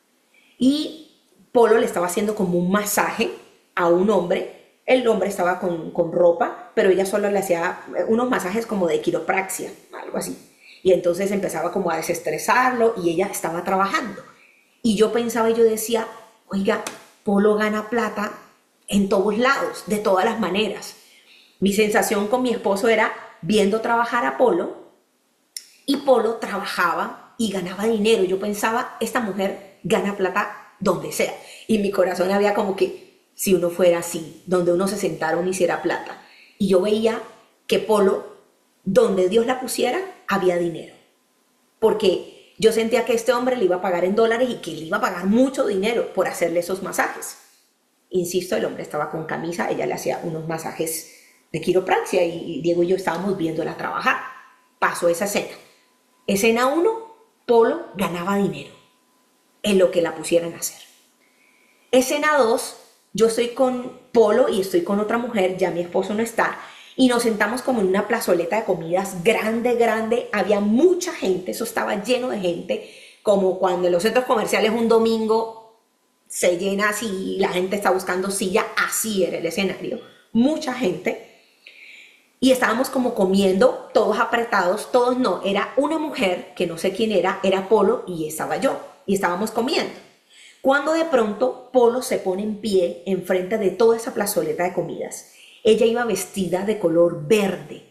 y Polo le estaba haciendo como un masaje a un hombre. El hombre estaba con ropa, pero ella solo le hacía unos masajes como de quiropraxia, algo así. Y entonces empezaba como a desestresarlo y ella estaba trabajando. Y yo pensaba y yo decía, oiga, Polo gana plata en todos lados, de todas las maneras. Mi sensación con mi esposo era viendo trabajar a Polo, y Polo trabajaba y ganaba dinero. Yo pensaba, esta mujer gana plata donde sea. Y en mi corazón había como que, si uno fuera así, donde uno se sentara, uno hiciera plata. Y yo veía que Polo, donde Dios la pusiera, había dinero. Porque yo sentía que este hombre le iba a pagar en dólares y que le iba a pagar mucho dinero por hacerle esos masajes. Insisto, el hombre estaba con camisa, ella le hacía unos masajes de quiropraxia y Diego y yo estábamos viéndola trabajar. Pasó esa escena. Escena 1, Polo ganaba dinero en lo que la pusieran a hacer. Escena 2, yo estoy con Polo y estoy con otra mujer, ya mi esposo no está, y nos sentamos como en una plazoleta de comidas grande, había mucha gente, eso estaba lleno de gente, como cuando en los centros comerciales un domingo se llena así, la gente está buscando silla, así era el escenario, mucha gente. Y estábamos como comiendo, todos apretados, todos no, era una mujer, que no sé quién era Polo y estaba yo, y estábamos comiendo. Cuando de pronto Polo se pone en pie enfrente de toda esa plazoleta de comidas. Ella iba vestida de color verde,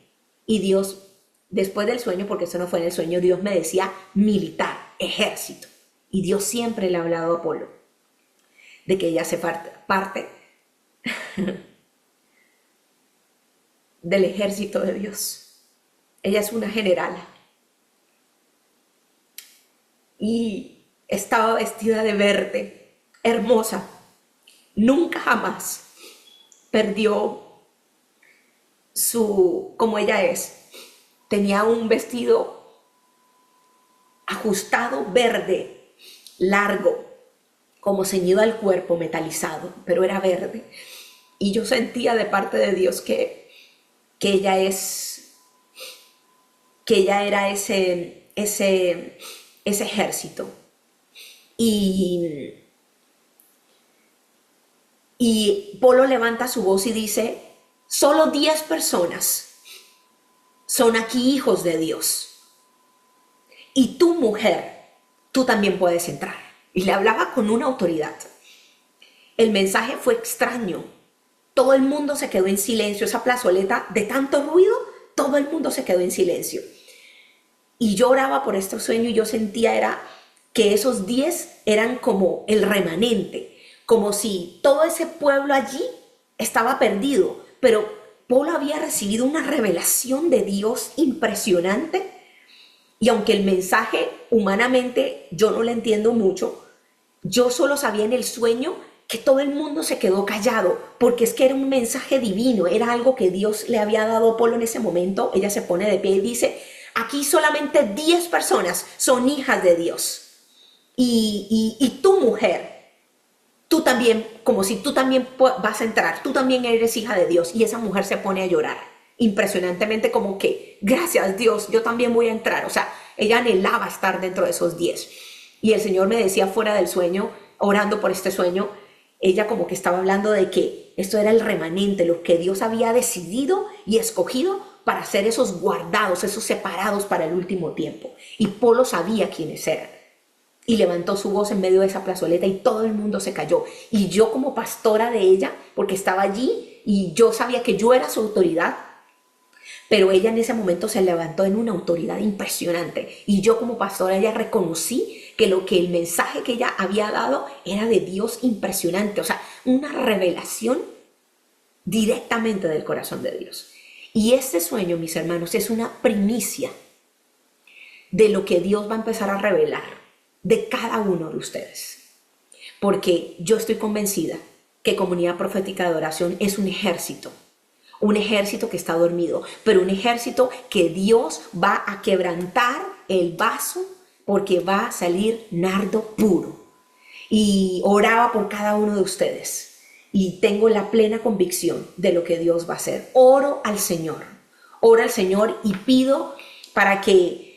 y Dios, después del sueño, porque eso no fue en el sueño, Dios me decía militar, ejército. Y Dios siempre le ha hablado a Polo de que ella hace parte del ejército de Dios. Ella es una general y estaba vestida de verde, hermosa. Nunca jamás perdió como ella es. Tenía un vestido ajustado verde, largo, como ceñido al cuerpo, metalizado, pero era verde. Y yo sentía de parte de Dios que ella era ese ejército. Y Polo levanta su voz y dice: solo 10 personas son aquí hijos de Dios. Y tú, mujer, tú también puedes entrar. Y le hablaba con una autoridad. El mensaje fue extraño. Todo el mundo se quedó en silencio. Esa plazoleta, de tanto ruido, todo el mundo se quedó en silencio. Y yo oraba por este sueño y yo sentía que esos 10 eran como el remanente. Como si todo ese pueblo allí estaba perdido. Pero Polo había recibido una revelación de Dios impresionante. Y aunque el mensaje humanamente yo no lo entiendo mucho, yo solo sabía en el sueño que todo el mundo se quedó callado, porque es que era un mensaje divino, era algo que Dios le había dado a Polo en ese momento. Ella se pone de pie y dice: aquí solamente 10 personas son hijas de Dios. Y tu mujer, tú también, como si tú también vas a entrar, tú también eres hija de Dios. Y esa mujer se pone a llorar, impresionantemente, como que, gracias Dios, yo también voy a entrar. O sea, ella anhelaba estar dentro de esos 10. Y el Señor me decía fuera del sueño, orando por este sueño, ella como que estaba hablando de que esto era el remanente, lo que Dios había decidido y escogido para ser esos guardados, esos separados para el último tiempo. Y Polo sabía quiénes eran. Y levantó su voz en medio de esa plazoleta y todo el mundo se cayó. Y yo, como pastora de ella, porque estaba allí y yo sabía que yo era su autoridad, pero ella en ese momento se levantó en una autoridad impresionante. Y yo, como pastora, ella reconocí que el mensaje que ella había dado era de Dios impresionante. O sea, una revelación directamente del corazón de Dios. Y este sueño, mis hermanos, es una primicia de lo que Dios va a empezar a revelar de cada uno de ustedes. Porque yo estoy convencida que Comunidad Profética de Adoración es un ejército que está dormido, pero un ejército que Dios va a quebrantar el vaso, porque va a salir nardo puro. Y oraba por cada uno de ustedes y tengo la plena convicción de lo que Dios va a hacer. Oro al Señor y pido para que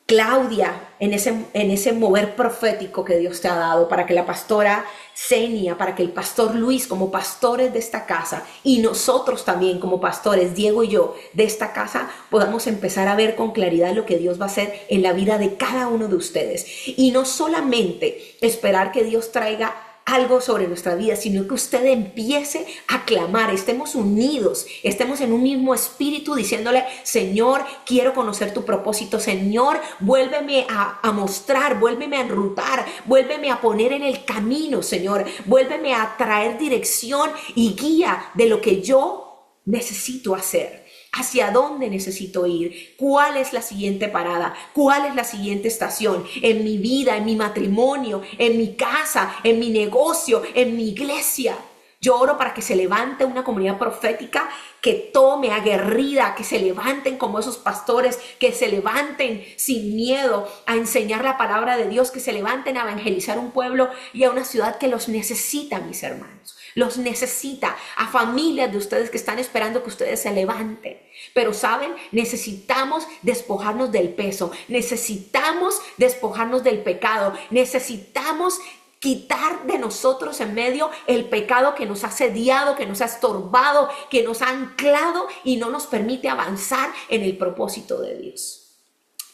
Claudia, en ese mover profético que Dios te ha dado, para que la pastora Zenia, para que el pastor Luis, como pastores de esta casa, y nosotros también como pastores, Diego y yo, de esta casa, podamos empezar a ver con claridad lo que Dios va a hacer en la vida de cada uno de ustedes. Y no solamente esperar que Dios traiga algo sobre nuestra vida, sino que usted empiece a clamar, estemos unidos, estemos en un mismo espíritu, diciéndole: Señor, quiero conocer tu propósito. Señor, vuélveme a mostrar, vuélveme a enrutar, vuélveme a poner en el camino. Señor, vuélveme a traer dirección y guía de lo que yo necesito hacer. ¿Hacia dónde necesito ir? ¿Cuál es la siguiente parada? ¿Cuál es la siguiente estación? En mi vida, en mi matrimonio, en mi casa, en mi negocio, en mi iglesia. Yo oro para que se levante una comunidad profética que tome aguerrida, que se levanten como esos pastores, que se levanten sin miedo a enseñar la palabra de Dios, que se levanten a evangelizar un pueblo y a una ciudad que los necesita, mis hermanos. Los necesita, a familias de ustedes que están esperando que ustedes se levanten. Pero saben, necesitamos despojarnos del peso, necesitamos despojarnos del pecado, necesitamos quitar de nosotros en medio el pecado que nos ha asediado, que nos ha estorbado, que nos ha anclado y no nos permite avanzar en el propósito de Dios.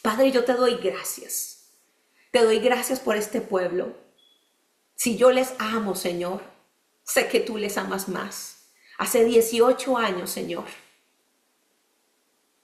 Padre, yo te doy gracias. Te doy gracias por este pueblo. Si yo les amo, Señor, sé que tú les amas más. Hace 18 años, Señor,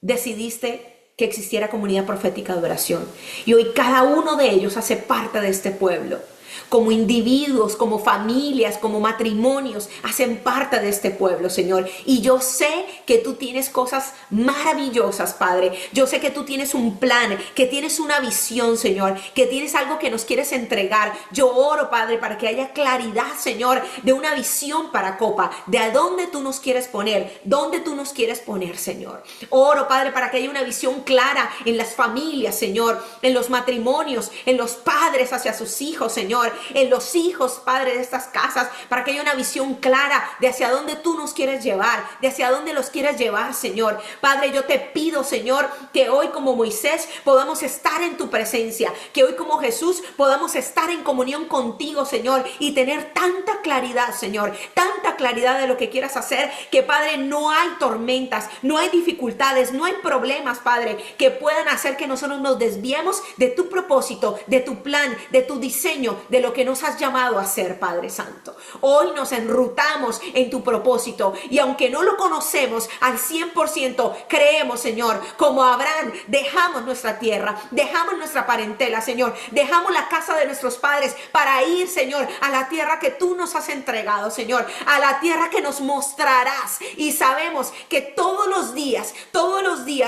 decidiste que existiera Comunidad Profética de Adoración. Y hoy cada uno de ellos hace parte de este pueblo. como individuos, como familias, como matrimonios, hacen parte de este pueblo, Señor. Y yo sé que tú tienes cosas maravillosas, Padre. Yo sé que tú tienes un plan, que tienes una visión, Señor, que tienes algo que nos quieres entregar. Yo oro, Padre, para que haya claridad, Señor, de una visión para Copa, de a dónde tú nos quieres poner, dónde tú nos quieres poner, Señor. Oro, Padre, para que haya una visión clara en las familias, Señor, en los matrimonios, en los padres hacia sus hijos, Señor, en los hijos, Padre, de estas casas, para que haya una visión clara de hacia dónde tú nos quieres llevar, de hacia dónde los quieres llevar, Señor. Padre, yo te pido, Señor, que hoy como Moisés podamos estar en tu presencia, que hoy como Jesús podamos estar en comunión contigo, Señor, y tener tanta claridad, Señor, tanta claridad de lo que quieras hacer, que, Padre, no hay tormentas, no hay dificultades, no hay problemas, Padre, que puedan hacer que nosotros nos desviemos de tu propósito, de tu plan, de tu diseño, de lo que nos has llamado a hacer, Padre Santo. Hoy nos enrutamos en tu propósito y aunque no lo conocemos al 100%, creemos, Señor, como Abraham, dejamos nuestra tierra, dejamos nuestra parentela, Señor, dejamos la casa de nuestros padres para ir, Señor, a la tierra que tú nos has entregado, Señor, a la tierra que nos mostrarás. Y sabemos que todos los días,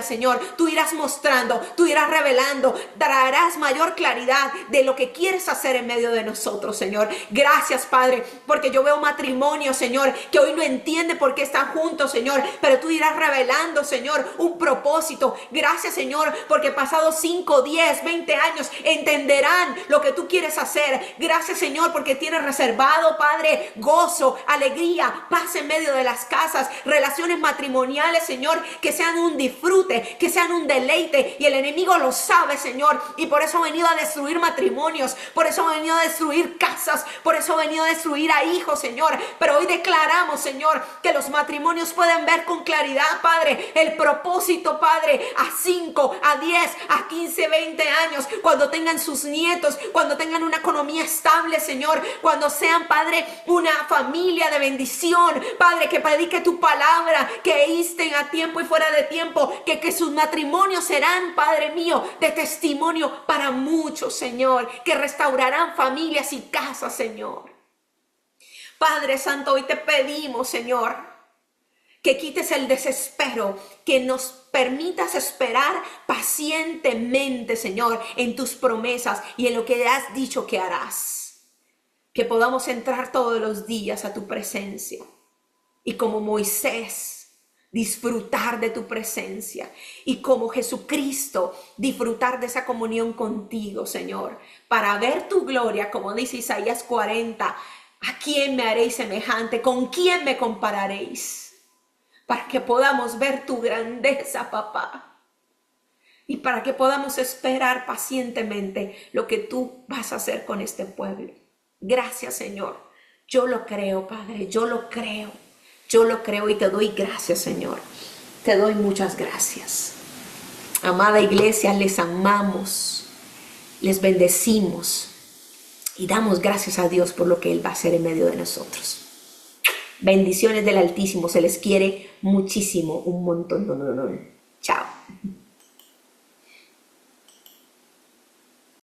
Señor, tú irás mostrando, tú irás revelando, traerás mayor claridad de lo que quieres hacer en medio de nosotros, Señor. Gracias, Padre, porque yo veo matrimonios, Señor, que hoy no entiende por qué están juntos, Señor, pero tú irás revelando, Señor, un propósito. Gracias, Señor, porque pasados 5, 10, 20 años entenderán lo que tú quieres hacer. Gracias, Señor, porque tienes reservado, Padre, gozo, alegría, paz en medio de las casas, relaciones matrimoniales, Señor, que sean un disfrute, que sean un deleite, y el enemigo lo sabe, Señor, y por eso ha venido a destruir matrimonios, por eso ha venido a destruir casas, por eso ha venido a destruir a hijos, Señor. Pero hoy declaramos, Señor, que los matrimonios pueden ver con claridad, Padre, el propósito, Padre, a 5, a 10, a 15, 20 años, cuando tengan sus nietos, cuando tengan una economía estable, Señor, cuando sean, Padre, una familia de bendición, Padre, que predique tu palabra, que estén a tiempo y fuera de tiempo, que sus matrimonios serán, Padre mío, de testimonio para muchos, Señor, que restaurarán familias y casas, Señor. Padre Santo, hoy te pedimos, Señor, que quites el desespero, que nos permitas esperar pacientemente, Señor, en tus promesas y en lo que has dicho que harás. Que podamos entrar todos los días a tu presencia y como Moisés disfrutar de tu presencia, y como Jesucristo disfrutar de esa comunión contigo, Señor, para ver tu gloria, como dice Isaías 40, ¿a quién me haréis semejante? ¿Con quién me compararéis? Para que podamos ver tu grandeza, papá, y para que podamos esperar pacientemente lo que tú vas a hacer con este pueblo. Gracias, Señor. Yo lo creo, Padre, yo lo creo. Yo lo creo y te doy gracias, Señor. Te doy muchas gracias. Amada iglesia, les amamos, les bendecimos y damos gracias a Dios por lo que Él va a hacer en medio de nosotros. Bendiciones del Altísimo, se les quiere muchísimo, un montón.